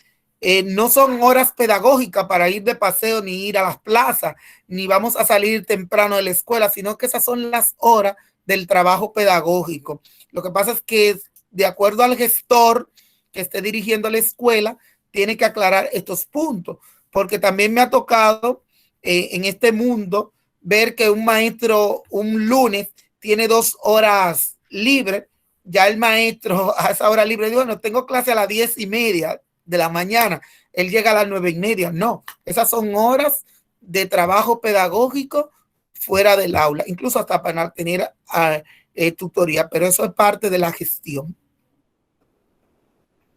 no son horas pedagógicas para ir de paseo ni ir a las plazas, ni vamos a salir temprano de la escuela, sino que esas son las horas del trabajo pedagógico. Lo que pasa es que, de acuerdo al gestor que esté dirigiendo la escuela, tiene que aclarar estos puntos, porque también me ha tocado en este mundo ver que un maestro un lunes tiene 2 horas libres. Ya el maestro a esa hora libre dijo, no, tengo clase a las 10:30 de la mañana, él llega a las 9:30. No, esas son horas de trabajo pedagógico fuera del aula, incluso hasta para tener tutoría, pero eso es parte de la gestión.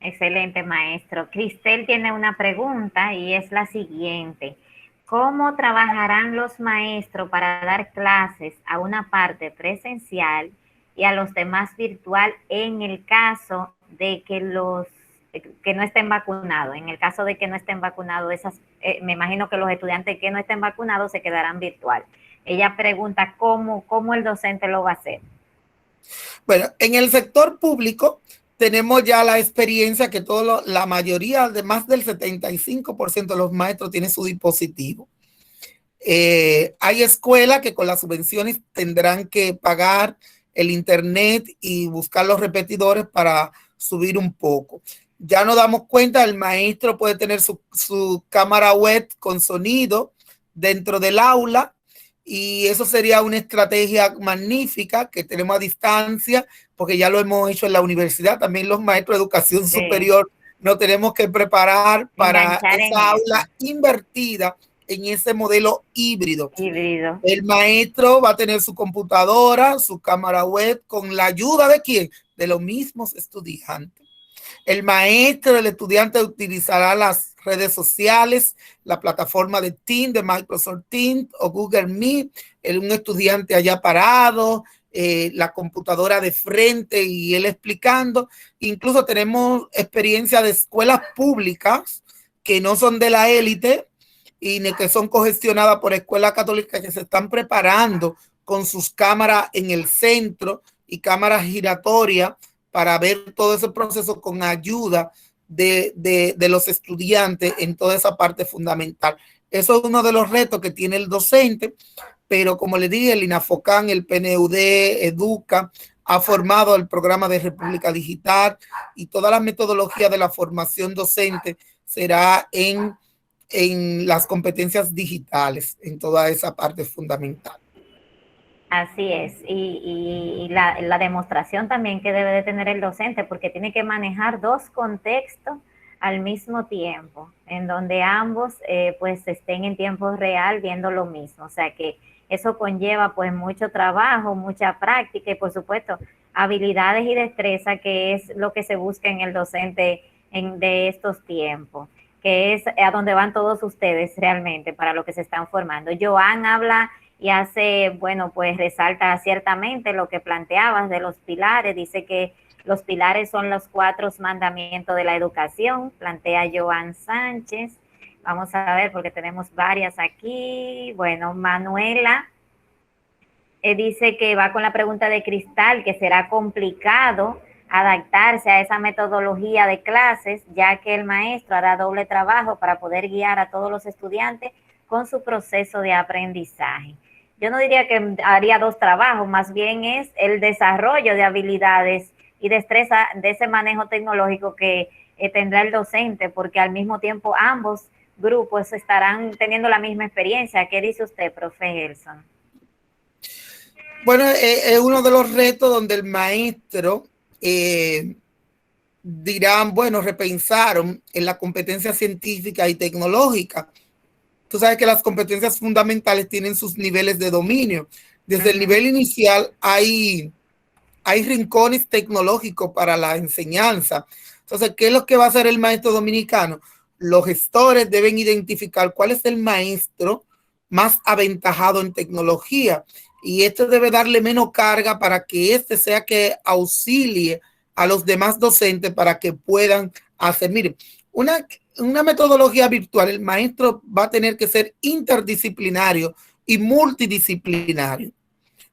Excelente, maestro. Cristel tiene una pregunta y es la siguiente. ¿Cómo trabajarán los maestros para dar clases a una parte presencial y a los demás virtual en el caso de que que no estén vacunados? En el caso de que no estén vacunados, me imagino que los estudiantes que no estén vacunados se quedarán virtual. Ella pregunta cómo el docente lo va a hacer. Bueno, en el sector público tenemos ya la experiencia que la mayoría, de más del 75% de los maestros tienen su dispositivo. Hay escuelas que con las subvenciones tendrán que pagar el internet y buscar los repetidores para subir un poco. Ya nos damos cuenta, el maestro puede tener su cámara web con sonido dentro del aula y eso sería una estrategia magnífica que tenemos a distancia, porque ya lo hemos hecho en la universidad. También los maestros de educación superior nos tenemos que preparar para esa aula invertida en ese modelo híbrido. El maestro va a tener su computadora, su cámara web, con la ayuda ¿de quién? De los mismos estudiantes. El maestro, el estudiante utilizará las redes sociales, la plataforma de Teams, de Microsoft Teams o Google Meet, un estudiante allá parado, la computadora de frente y él explicando. Incluso tenemos experiencia de escuelas públicas que no son de la élite y que son cogestionadas por escuelas católicas que se están preparando con sus cámaras en el centro y cámaras giratorias para ver todo ese proceso con ayuda de los estudiantes en toda esa parte fundamental. Eso es uno de los retos que tiene el docente, pero como le dije, el INAFOCAN, el PNUD, Educa, ha formado el programa de República Digital y toda la metodología de la formación docente será en las competencias digitales, en toda esa parte fundamental. Así es, y la demostración también que debe de tener el docente, porque tiene que manejar dos contextos al mismo tiempo, en donde ambos pues estén en tiempo real viendo lo mismo. O sea que eso conlleva pues mucho trabajo, mucha práctica y por supuesto habilidades y destreza, que es lo que se busca en el docente de estos tiempos, que es a donde van todos ustedes realmente para lo que se están formando. Joan habla y hace, bueno, pues resalta ciertamente lo que planteabas de los pilares. Dice que los pilares son los 4 mandamientos de la educación, plantea Joan Sánchez. Vamos a ver, porque tenemos varias aquí. Bueno, Manuela dice que va con la pregunta de Cristal, que será complicado adaptarse a esa metodología de clases, ya que el maestro hará doble trabajo para poder guiar a todos los estudiantes con su proceso de aprendizaje. Yo no diría que haría 2 trabajos, más bien es el desarrollo de habilidades y destreza de ese manejo tecnológico que tendrá el docente, porque al mismo tiempo ambos grupos estarán teniendo la misma experiencia. ¿Qué dice usted, profe Gelson? Bueno, es uno de los retos donde el maestro dirán, bueno, repensaron en la competencia científica y tecnológica. Tú sabes que las competencias fundamentales tienen sus niveles de dominio. Desde el nivel inicial hay rincones tecnológicos para la enseñanza. Entonces, ¿qué es lo que va a hacer el maestro dominicano? Los gestores deben identificar cuál es el maestro más aventajado en tecnología y esto debe darle menos carga para que este sea que auxilie a los demás docentes para que puedan hacer. Miren, una metodología virtual, el maestro va a tener que ser interdisciplinario y multidisciplinario,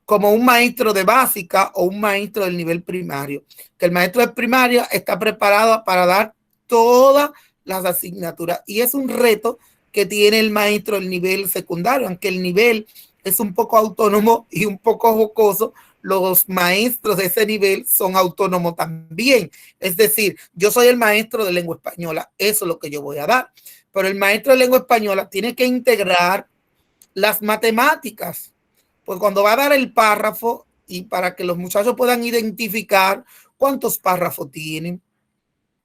como un maestro de básica o un maestro del nivel primario, que el maestro de primaria está preparado para dar todas las asignaturas y es un reto que tiene el maestro del nivel secundario, aunque el nivel es un poco autónomo y un poco jocoso. Los maestros de ese nivel son autónomos también. Es decir, yo soy el maestro de lengua española, eso es lo que yo voy a dar. Pero el maestro de lengua española tiene que integrar las matemáticas, pues cuando va a dar el párrafo y para que los muchachos puedan identificar cuántos párrafos tienen.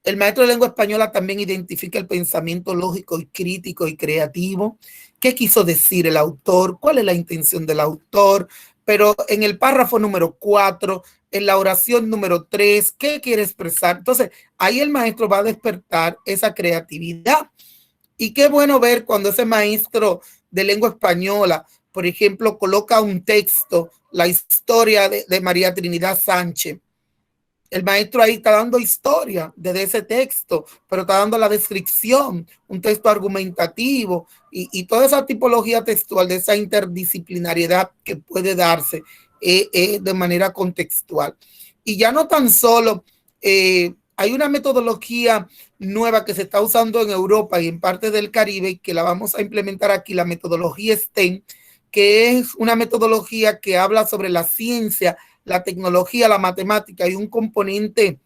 El maestro de lengua española también identifica el pensamiento lógico y crítico y creativo. ¿Qué quiso decir el autor? ¿Cuál es la intención del autor? Pero en el párrafo número 4, en la oración número 3, ¿qué quiere expresar? Entonces, ahí el maestro va a despertar esa creatividad. Y qué bueno ver cuando ese maestro de lengua española, por ejemplo, coloca un texto, la historia de María Trinidad Sánchez. El maestro ahí está dando historia desde ese texto, pero está dando la descripción, un texto argumentativo y toda esa tipología textual de esa interdisciplinariedad que puede darse de manera contextual. Y ya no tan solo hay una metodología nueva que se está usando en Europa y en parte del Caribe, que la vamos a implementar aquí, la metodología STEM, que es una metodología que habla sobre la ciencia, la tecnología, la matemática y un componente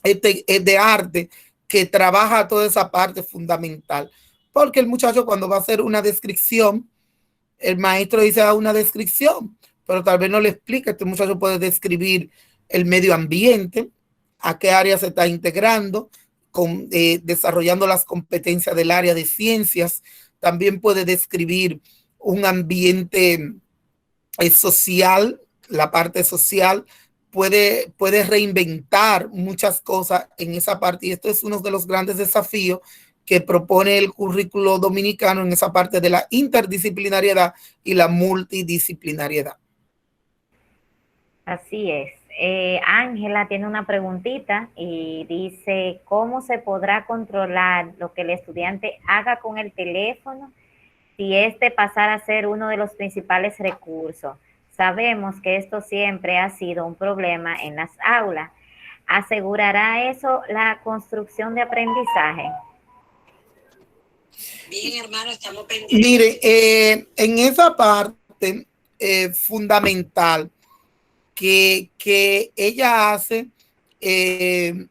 de arte que trabaja toda esa parte fundamental. Porque el muchacho cuando va a hacer una descripción, el maestro dice una descripción, pero tal vez no le explica. Este muchacho puede describir el medio ambiente, a qué área se está integrando, desarrollando las competencias del área de ciencias. También puede describir un ambiente social, la parte social, puede reinventar muchas cosas en esa parte, y esto es uno de los grandes desafíos que propone el currículo dominicano en esa parte de la interdisciplinariedad y la multidisciplinariedad. Así es. Ángela tiene una preguntita y dice, ¿cómo se podrá controlar lo que el estudiante haga con el teléfono si este pasara a ser uno de los principales recursos? Sabemos que esto siempre ha sido un problema en las aulas. ¿Asegurará eso la construcción de aprendizaje? Bien, hermano, estamos pendientes. Mire, en esa parte fundamental que ella hace, en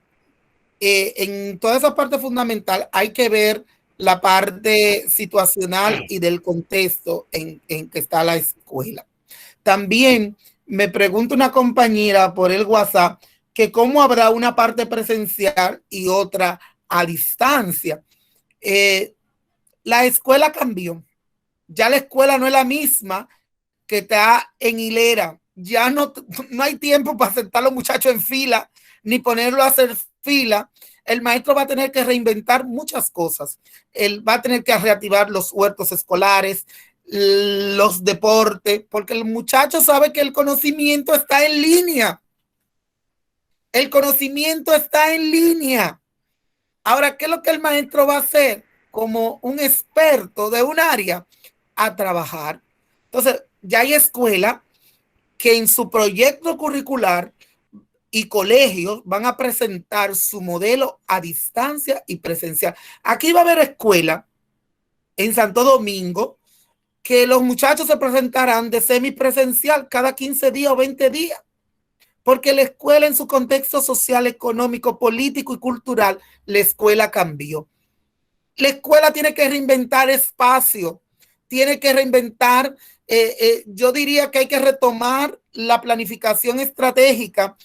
toda esa parte fundamental hay que ver la parte situacional y del contexto en que está la escuela. También me pregunta una compañera por el WhatsApp que cómo habrá una parte presencial y otra a distancia. La escuela cambió. Ya la escuela no es la misma que está en hilera. Ya no hay tiempo para sentar a los muchachos en fila, ni ponerlo a hacer fila. El maestro va a tener que reinventar muchas cosas. Él va a tener que reactivar los huertos escolares, los deportes, porque el muchacho sabe que el conocimiento está en línea. El conocimiento está en línea. Ahora, ¿qué es lo que el maestro va a hacer como un experto de un área? A trabajar. Entonces, ya hay escuelas que en su proyecto curricular y colegios van a presentar su modelo a distancia y presencial. Aquí va a haber escuela en Santo Domingo que los muchachos se presentarán de semipresencial cada 15 días o 20 días, porque la escuela en su contexto social, económico, político y cultural, la escuela cambió. La escuela tiene que reinventar espacio, tiene que reinventar, yo diría que hay que retomar la planificación estratégica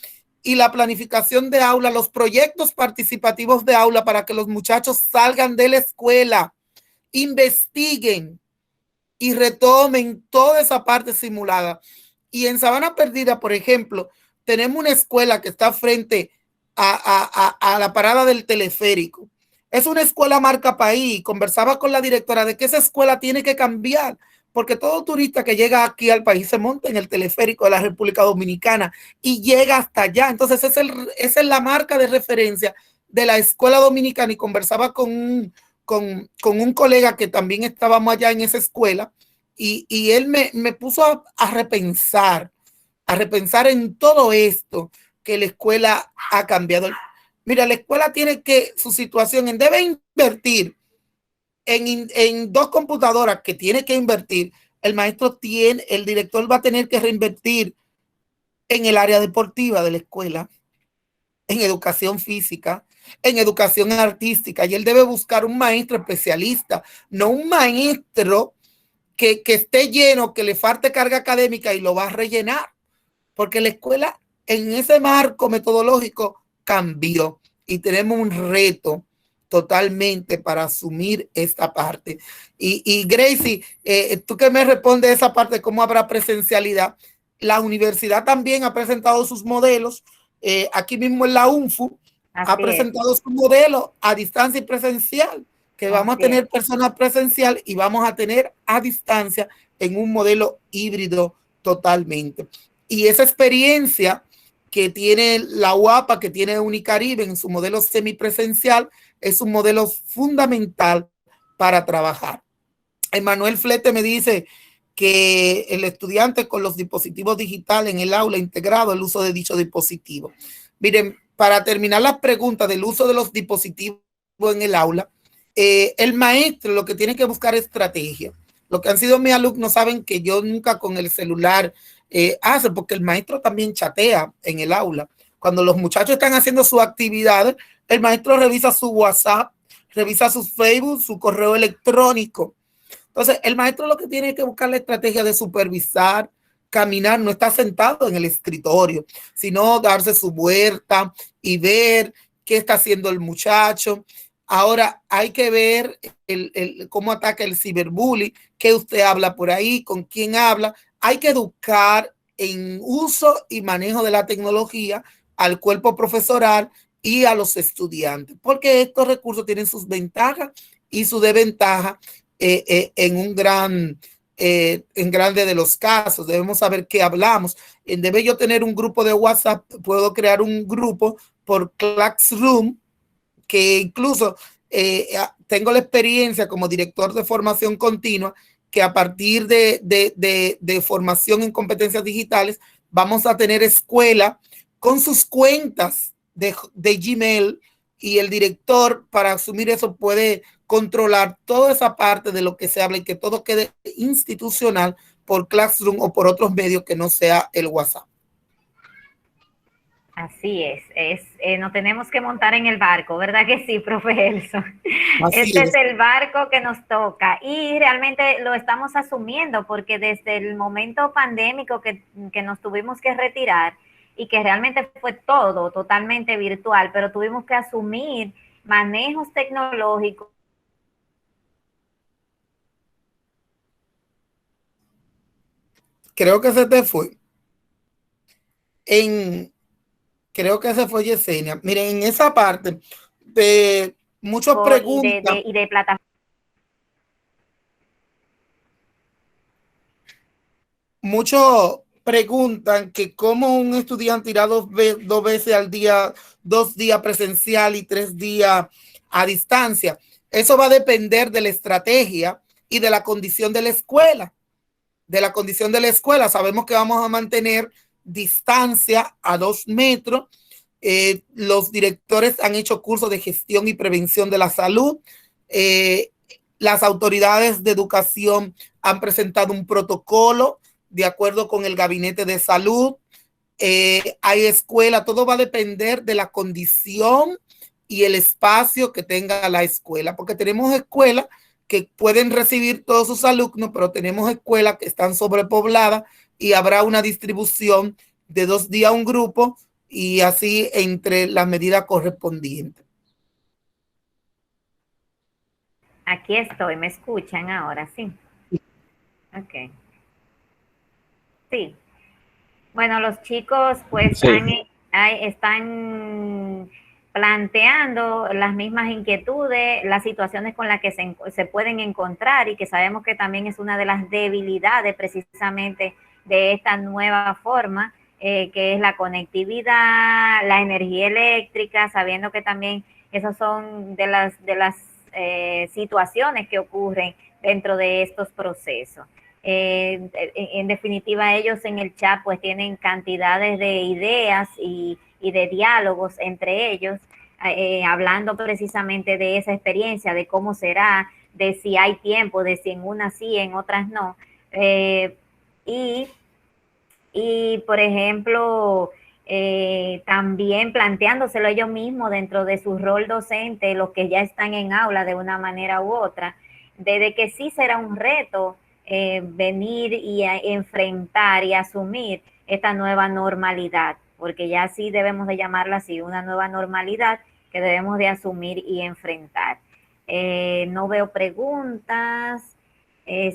y la planificación de aula, los proyectos participativos de aula para que los muchachos salgan de la escuela, investiguen y retomen toda esa parte simulada. Y en Sabana Perdida, por ejemplo, tenemos una escuela que está frente a la parada del teleférico. Es una escuela marca país. Conversaba con la directora de que esa escuela tiene que cambiar, porque todo turista que llega aquí al país se monta en el teleférico de la República Dominicana y llega hasta allá. Entonces, esa es la marca de referencia de la escuela dominicana. Y conversaba con un colega que también estábamos allá en esa escuela, y él me puso a repensar en todo esto que la escuela ha cambiado. Mira, la escuela tiene que, su situación, debe invertir en 2 computadoras que tiene que invertir. El maestro tiene, el director va a tener que reinvertir en el área deportiva de la escuela, en educación física, en educación artística, y él debe buscar un maestro especialista, no un maestro que esté lleno, que le falte carga académica y lo va a rellenar, porque la escuela en ese marco metodológico cambió y tenemos un reto totalmente para asumir esta parte. Y Gracie, tú que me respondes esa parte, ¿cómo habrá presencialidad? La universidad también ha presentado sus modelos, aquí mismo en la UNFU, ha presentado su modelo a distancia y presencial, que vamos a tener personas presencial y vamos a tener a distancia en un modelo híbrido totalmente. Y esa experiencia que tiene la UAPA, que tiene Unicaribe en su modelo semipresencial, es un modelo fundamental para trabajar. Emanuel Flete me dice que el estudiante con los dispositivos digitales en el aula integrado el uso de dicho dispositivo. Miren, para terminar las preguntas del uso de los dispositivos en el aula, el maestro lo que tiene que buscar es estrategia. Lo que han sido mis alumnos saben que yo nunca con el celular hace, porque el maestro también chatea en el aula. Cuando los muchachos están haciendo sus actividades, el maestro revisa su WhatsApp, revisa su Facebook, su correo electrónico. Entonces, el maestro lo que tiene que buscar la estrategia de supervisar, caminar, no está sentado en el escritorio, sino darse su vuelta y ver qué está haciendo el muchacho. Ahora hay que ver cómo ataca el ciberbullying, qué usted habla por ahí, con quién habla. Hay que educar en uso y manejo de la tecnología al cuerpo profesoral y a los estudiantes, porque estos recursos tienen sus ventajas y sus desventajas en grande de los casos. Debemos saber qué hablamos. Debe yo tener un grupo de WhatsApp, puedo crear un grupo por Classroom, que incluso tengo la experiencia como director de formación continua, que a partir de formación en competencias digitales, vamos a tener escuela con sus cuentas de Gmail, y el director para asumir eso puede controlar toda esa parte de lo que se habla y que todo quede institucional por Classroom o por otros medios que no sea el WhatsApp. Así nos tenemos que montar en el barco, ¿verdad que sí, profe Elson? Así Este es es. el barco que nos toca y realmente lo estamos asumiendo porque desde el momento pandémico que nos tuvimos que retirar y que realmente fue todo totalmente virtual, pero tuvimos que asumir manejos tecnológicos. Creo que se te fue. Creo que se fue Yesenia. Miren, en esa parte de muchas preguntas, Y de plataformas. muchos preguntan que cómo un estudiante irá dos veces al día, 2 días presencial y 3 días a distancia. Eso va a depender de la estrategia y de la condición de la escuela. De la condición de la escuela, sabemos que vamos a mantener distancia a 2 metros. Los directores han hecho cursos de gestión y prevención de la salud. Eh, las autoridades de educación han presentado un protocolo de acuerdo con el gabinete de salud. Hay escuela, todo va a depender de la condición y el espacio que tenga la escuela, porque tenemos escuelas que pueden recibir todos sus alumnos, pero tenemos escuelas que están sobrepobladas y habrá una distribución de 2 días a un grupo y así entre las medidas correspondientes. Aquí estoy, me escuchan ahora, sí. Ok, sí. Bueno, los chicos pues Sí, están planteando las mismas inquietudes, las situaciones con las que se pueden encontrar y que sabemos que también es una de las debilidades precisamente de esta nueva forma, que es la conectividad, la energía eléctrica, sabiendo que también esas son de las situaciones que ocurren dentro de estos procesos. En definitiva, ellos en el chat pues tienen cantidades de ideas y de diálogos entre ellos, hablando precisamente de esa experiencia, de cómo será, de si hay tiempo, de si en unas sí, en otras no. Eh, y, por ejemplo, también planteándoselo ellos mismos dentro de su rol docente, los que ya están en aula de una manera u otra, de que sí será un reto venir y enfrentar y asumir esta nueva normalidad, porque ya sí debemos de llamarla así, una nueva normalidad que debemos de asumir y enfrentar. No veo preguntas,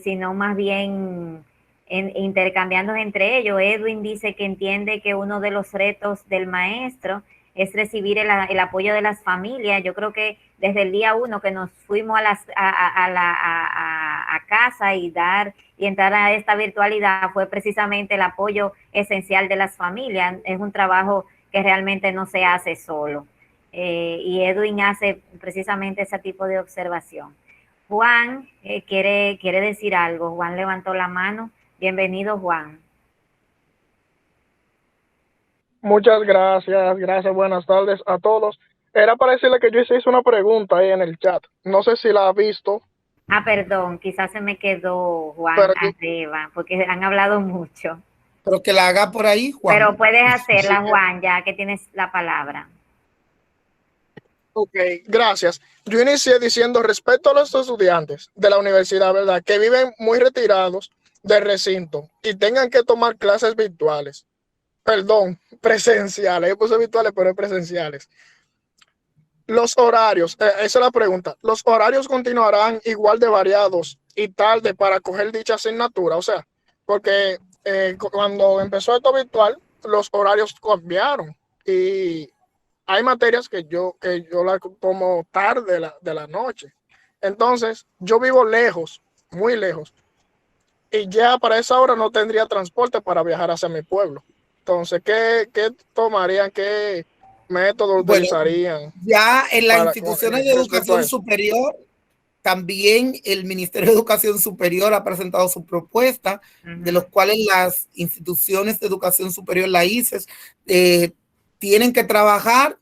sino más bien intercambiando entre ellos. Edwin dice que entiende que uno de los retos del maestro es recibir el apoyo de las familias. Yo creo que desde el día 1 que nos fuimos a casa y entrar a esta virtualidad fue precisamente el apoyo esencial de las familias. Es un trabajo que realmente no se hace solo. Y Edwin hace precisamente ese tipo de observación. Juan quiere decir algo. Juan levantó la mano. Bienvenido, Juan. Muchas gracias, buenas tardes a todos. Era para decirle que yo hice una pregunta ahí en el chat. No sé si la ha visto, Ah, perdón, quizás se me quedó Juan pero arriba, porque han hablado mucho. Pero que la haga por ahí, Pero Juan. puedes sí, hacerla, Juan, ya que tienes la palabra. ok, gracias. Yo inicié diciendo respecto a los estudiantes de la universidad, ¿verdad? Que viven muy retirados del recinto y tengan que tomar clases virtuales. Perdón, presenciales. Yo puse virtuales, pero es presenciales. Los horarios, esa es la pregunta. ¿Los horarios continuarán igual de variados y tarde para coger dicha asignatura? O sea, porque cuando empezó esto virtual, los horarios cambiaron y hay materias que yo la tomo tarde de la noche. Entonces, yo vivo lejos, muy lejos, y ya para esa hora no tendría transporte para viajar hacia mi pueblo. Entonces, ¿qué tomarían? ¿Qué método Bueno, utilizarían ya en las para instituciones de respecto a educación eso? superior, también el Ministerio de Educación Superior ha presentado su propuesta, de los Ujú. cuales las instituciones de educación superior, la ICES, tienen que trabajar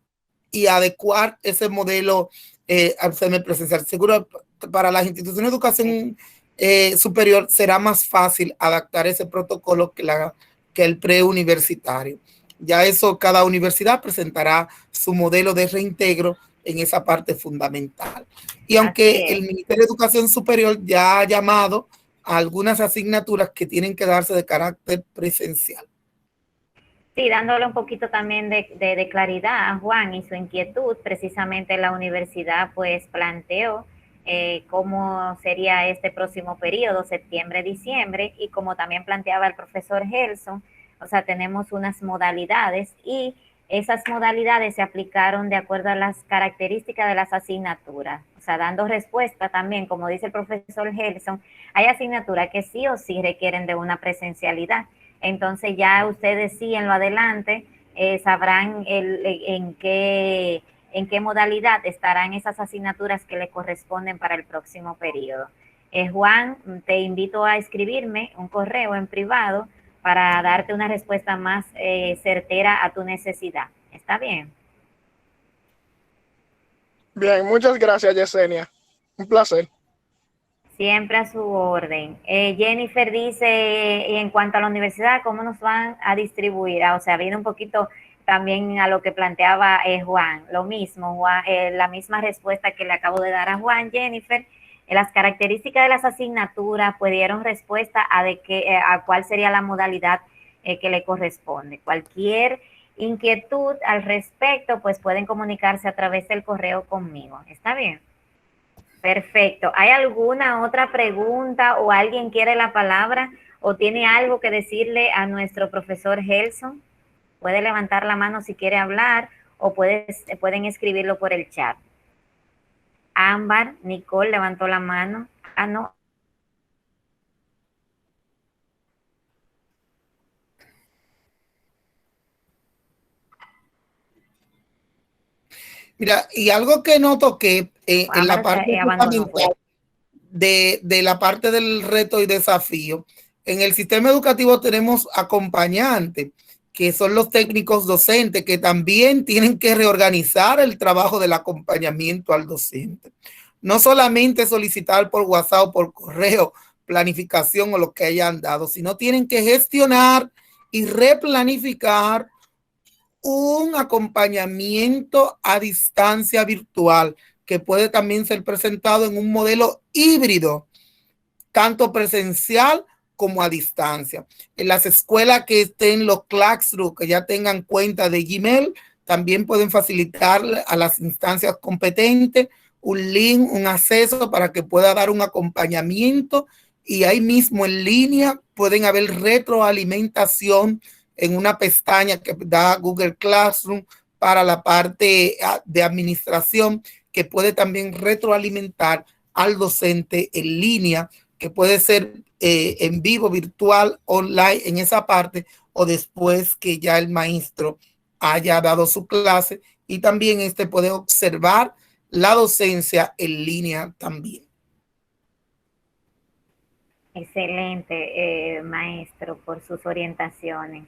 y adecuar ese modelo semipresencial. Seguro para las instituciones de educación superior será más fácil adaptar ese protocolo que el preuniversitario. Ya eso, cada universidad presentará su modelo de reintegro en esa parte fundamental. Y Así aunque el es. Ministerio de Educación Superior ya ha llamado a algunas asignaturas que tienen que darse de carácter presencial. Sí, dándole un poquito también de claridad a Juan y su inquietud, precisamente la universidad pues planteó cómo sería este próximo periodo, septiembre-diciembre, y como también planteaba el profesor Gelson, o sea, tenemos unas modalidades y esas modalidades se aplicaron de acuerdo a las características de las asignaturas, o sea, dando respuesta también, como dice el profesor Gelson, hay asignaturas que sí o sí requieren de una presencialidad. Entonces ya ustedes sí en lo adelante sabrán en qué modalidad estarán esas asignaturas que le corresponden para el próximo periodo. Juan, te invito a escribirme un correo en privado para darte una respuesta más certera a tu necesidad. ¿Está bien? Bien, muchas gracias, Yesenia. Un placer. Siempre a su orden. Jennifer dice, y en cuanto a la universidad, ¿cómo nos van a distribuir? O sea, viene un poquito también a lo que planteaba Juan. Lo mismo, Juan, la misma respuesta que le acabo de dar a Juan, Jennifer. Las características de las asignaturas pues dieron respuesta a cuál sería la modalidad que le corresponde. Cualquier inquietud al respecto, pues pueden comunicarse a través del correo conmigo. ¿Está bien? Perfecto. ¿Hay alguna otra pregunta o alguien quiere la palabra o tiene algo que decirle a nuestro profesor Gelson? Puede levantar la mano si quiere hablar o pueden escribirlo por el chat. Ámbar, Nicole levantó la mano. Ah, no. Mira, y algo que noto que en la Ámbar parte se abandonó, fundamental fue. de la parte del reto y desafío, en el sistema educativo tenemos acompañantes, que son los técnicos docentes, que también tienen que reorganizar el trabajo del acompañamiento al docente. No solamente solicitar por WhatsApp o por correo planificación o lo que hayan dado, sino tienen que gestionar y replanificar un acompañamiento a distancia virtual que puede también ser presentado en un modelo híbrido, tanto presencial como a distancia. En las escuelas que estén los Classroom, que ya tengan cuenta de Gmail, también pueden facilitar a las instancias competentes un link, un acceso para que pueda dar un acompañamiento y ahí mismo en línea pueden haber retroalimentación en una pestaña que da Google Classroom para la parte de administración que puede también retroalimentar al docente en línea, que puede ser en vivo, virtual, online, en esa parte, o después que ya el maestro haya dado su clase, y también este puede observar la docencia en línea también. Excelente, maestro, por sus orientaciones.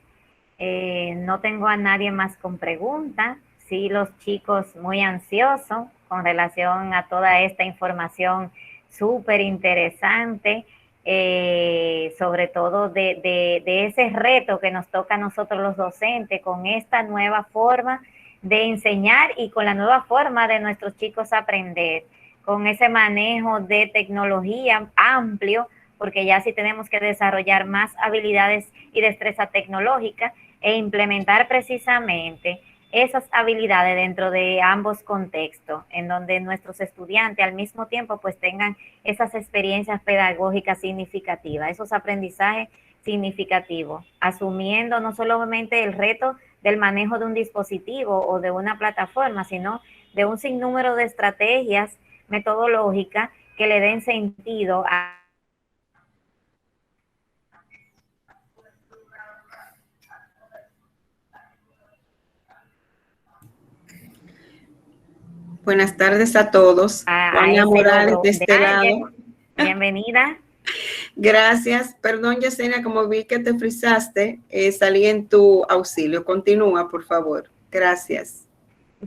No tengo a nadie más con preguntas. Sí, los chicos muy ansiosos con relación a toda esta información súper interesante, sobre todo de ese reto que nos toca a nosotros los docentes con esta nueva forma de enseñar y con la nueva forma de nuestros chicos aprender, con ese manejo de tecnología amplio, porque ya sí tenemos que desarrollar más habilidades y destreza tecnológica e implementar precisamente esas habilidades dentro de ambos contextos, en donde nuestros estudiantes al mismo tiempo pues tengan esas experiencias pedagógicas significativas, esos aprendizajes significativos, asumiendo no solamente el reto del manejo de un dispositivo o de una plataforma, sino de un sinnúmero de estrategias metodológicas que le den sentido a Buenas tardes a todos. Juana ese Morales logro de este lado. Bienvenida. Gracias. Perdón, Yesenia, como vi que te frisaste, salí en tu auxilio. Continúa, por favor. Gracias.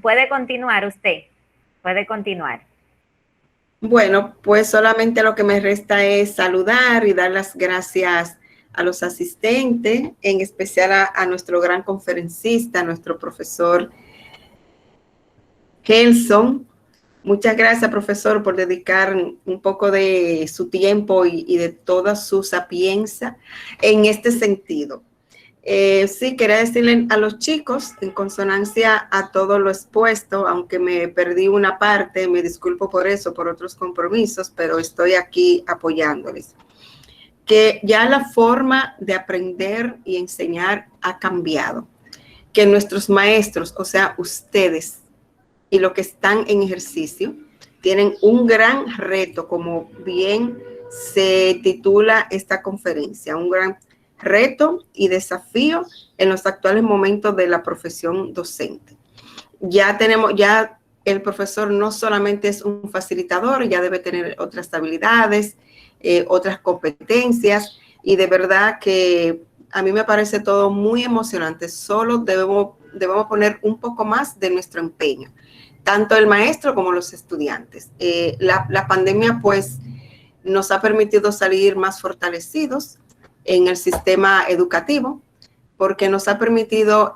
Puede continuar usted. Puede continuar. Bueno, pues solamente lo que me resta es saludar y dar las gracias a los asistentes, en especial a nuestro gran conferencista, nuestro profesor Gelson. Muchas gracias, profesor, por dedicar un poco de su tiempo y de toda su sapiencia en este sentido. Sí, quería decirle a los chicos, en consonancia a todo lo expuesto, aunque me perdí una parte, me disculpo por eso, por otros compromisos, pero estoy aquí apoyándoles. Que ya la forma de aprender y enseñar ha cambiado. Que nuestros maestros, o sea, ustedes, y los que están en ejercicio, tienen un gran reto, como bien se titula esta conferencia, un gran reto y desafío en los actuales momentos de la profesión docente. Ya el profesor no solamente es un facilitador, ya debe tener otras habilidades, otras competencias, y de verdad que a mí me parece todo muy emocionante. Solo debemos poner un poco más de nuestro empeño, tanto el maestro como los estudiantes. La pandemia pues nos ha permitido salir más fortalecidos en el sistema educativo, porque nos ha permitido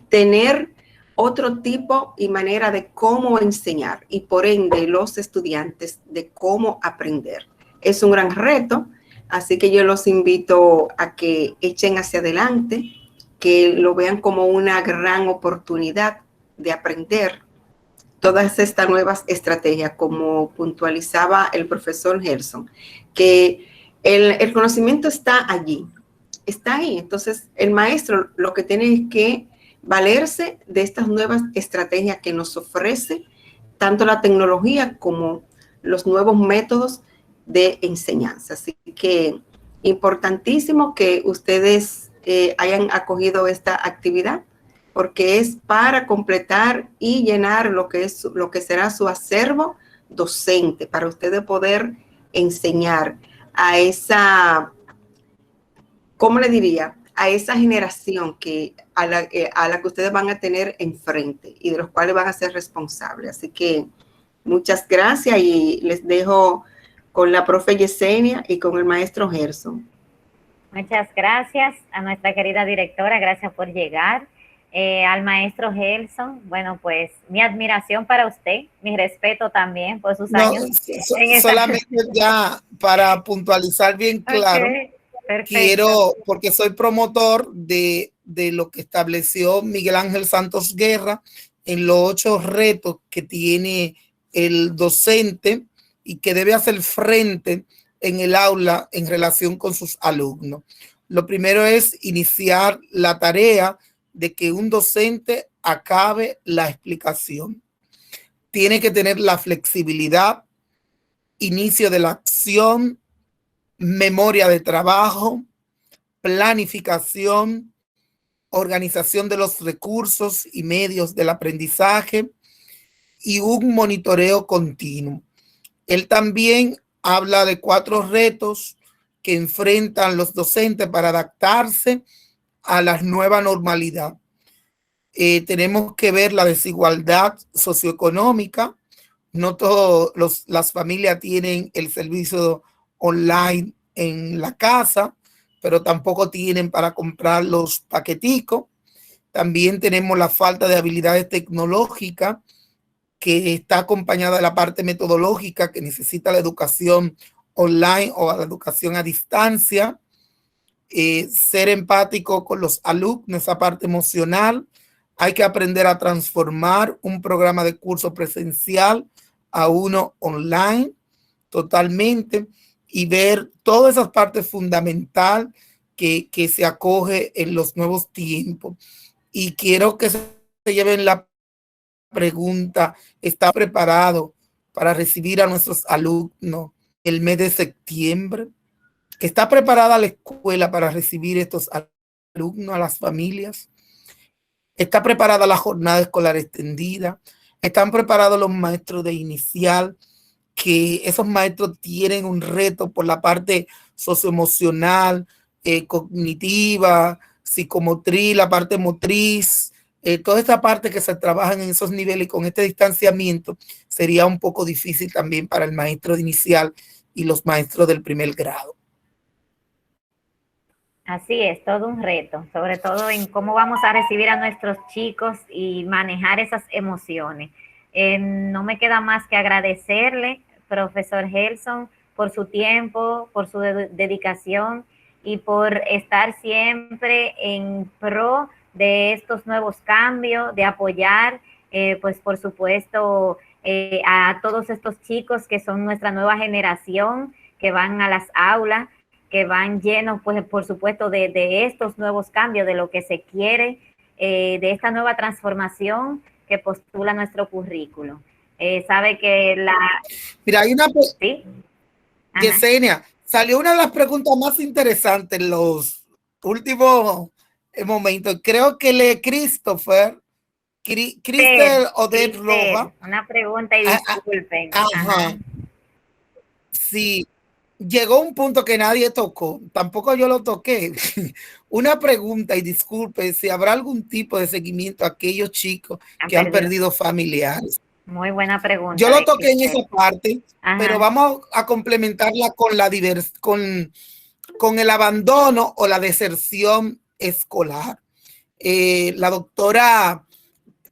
tener otro tipo y manera de cómo enseñar, y por ende los estudiantes de cómo aprender. Es un gran reto, así que yo los invito a que echen hacia adelante, que lo vean como una gran oportunidad de aprender todas estas nuevas estrategias, como puntualizaba el profesor Gelson, que el conocimiento está allí, está ahí. Entonces, el maestro lo que tiene es que valerse de estas nuevas estrategias que nos ofrece tanto la tecnología como los nuevos métodos de enseñanza. Así que importantísimo que ustedes hayan acogido esta actividad, porque es para completar y llenar lo que será su acervo docente, para ustedes poder enseñar a esa, ¿cómo le diría?, a esa generación a la que ustedes van a tener enfrente y de los cuales van a ser responsables. Así que muchas gracias, y les dejo con la profe Yesenia y con el maestro Gelson. Muchas gracias a nuestra querida directora, gracias por llegar. Al maestro Gelson, bueno, pues mi admiración para usted, mi respeto también por sus años. Solamente ya para puntualizar bien claro, quiero, porque soy promotor de lo que estableció Miguel Ángel Santos Guerra en los 8 retos que tiene el docente y que debe hacer frente en el aula en relación con sus alumnos. Lo primero es iniciar la tarea de que un docente acabe la explicación. Tiene que tener la flexibilidad, inicio de la acción, memoria de trabajo, planificación, organización de los recursos y medios del aprendizaje y un monitoreo continuo. Él también habla de 4 retos que enfrentan los docentes para adaptarse a la nueva normalidad. Tenemos que ver la desigualdad socioeconómica. No todas las familias tienen el servicio online en la casa, pero tampoco tienen para comprar los paqueticos. También tenemos la falta de habilidades tecnológicas, que está acompañada de la parte metodológica, que necesita la educación online o la educación a distancia. Ser empático con los alumnos, esa parte emocional. Hay que aprender a transformar un programa de curso presencial a uno online totalmente, y ver todas esas partes fundamentales que se acoge en los nuevos tiempos. Y quiero que se lleven la pregunta: ¿está preparado para recibir a nuestros alumnos el mes de septiembre? ¿Está preparada la escuela para recibir estos alumnos, a las familias? ¿Está preparada la jornada escolar extendida? ¿Están preparados los maestros de inicial? Que esos maestros tienen un reto por la parte socioemocional, cognitiva, psicomotriz, la parte motriz, toda esta parte que se trabajan en esos niveles, y con este distanciamiento sería un poco difícil también para el maestro de inicial y los maestros del primer grado. Así es, todo un reto, sobre todo en cómo vamos a recibir a nuestros chicos y manejar esas emociones. No me queda más que agradecerle, profesor Gelson, por su tiempo, por su dedicación y por estar siempre en pro de estos nuevos cambios, de apoyar, pues por supuesto, a todos estos chicos que son nuestra nueva generación, que van a las aulas, que van llenos, pues, por supuesto, de estos nuevos cambios, de lo que se quiere, de esta nueva transformación que postula nuestro currículo. Sabe que la... Mira, hay una... ¿Sí? Yesenia, salió una de las preguntas más interesantes en los últimos momentos. Creo que le Christopher, Cristel Odette Roja. Una pregunta y disculpen. Ajá. Sí. Llegó un punto que nadie tocó, tampoco yo lo toqué. Una pregunta, y disculpe, si habrá algún tipo de seguimiento a aquellos chicos que han perdido familiares. Muy buena pregunta. Yo lo toqué en esa parte, pero vamos a complementarla con con el abandono o la deserción escolar. La doctora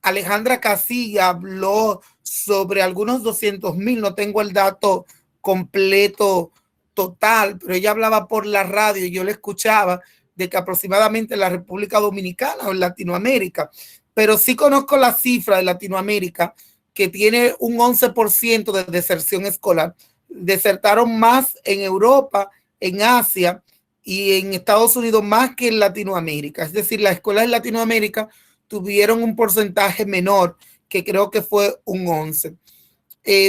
Alejandra Casilla habló sobre algunos 200,000, no tengo el dato completo total, pero ella hablaba por la radio y yo le escuchaba, de que aproximadamente en la República Dominicana o en Latinoamérica, pero sí conozco la cifra de Latinoamérica, que tiene un 11% de deserción escolar. Desertaron más en Europa, en Asia y en Estados Unidos más que en Latinoamérica. Es decir, las escuelas en Latinoamérica tuvieron un porcentaje menor, que creo que fue un 11.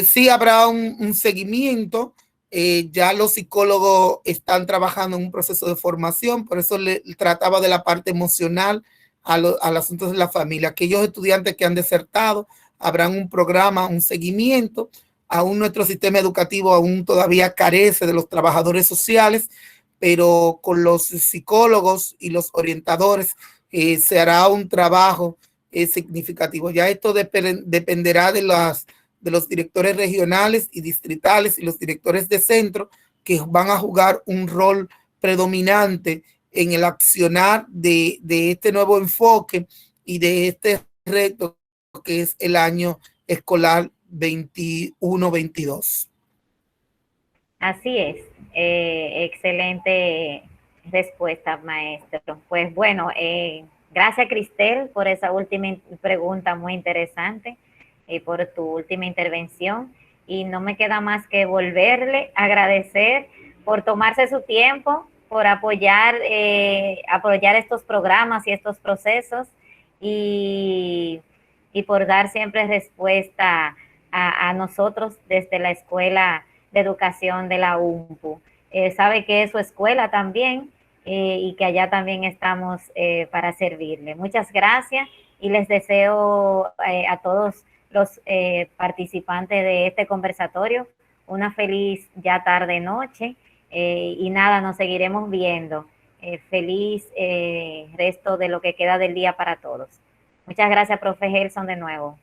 Sí habrá un seguimiento. Ya los psicólogos están trabajando en un proceso de formación, por eso le trataba de la parte emocional al asunto de la familia. Aquellos estudiantes que han desertado, habrán un programa, un seguimiento. Aún nuestro sistema educativo aún todavía carece de los trabajadores sociales, pero con los psicólogos y los orientadores se hará un trabajo significativo. Ya esto dependerá de los directores regionales y distritales y los directores de centro, que van a jugar un rol predominante en el accionar de este nuevo enfoque y de este reto que es el año escolar 21-22. Así es. Excelente respuesta, maestro. Pues bueno, gracias, Cristel, por esa última pregunta muy interesante y por tu última intervención. Y no me queda más que volverle a agradecer por tomarse su tiempo, por apoyar estos programas y estos procesos y por dar siempre respuesta a nosotros desde la Escuela de Educación de la UMPU. Sabe que es su escuela también y que allá también estamos para servirle. Muchas gracias y les deseo a todos los participantes de este conversatorio una feliz ya tarde noche y nada, nos seguiremos viendo. Feliz resto de lo que queda del día para todos. Muchas gracias, profe Gelson, de nuevo.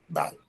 Bye.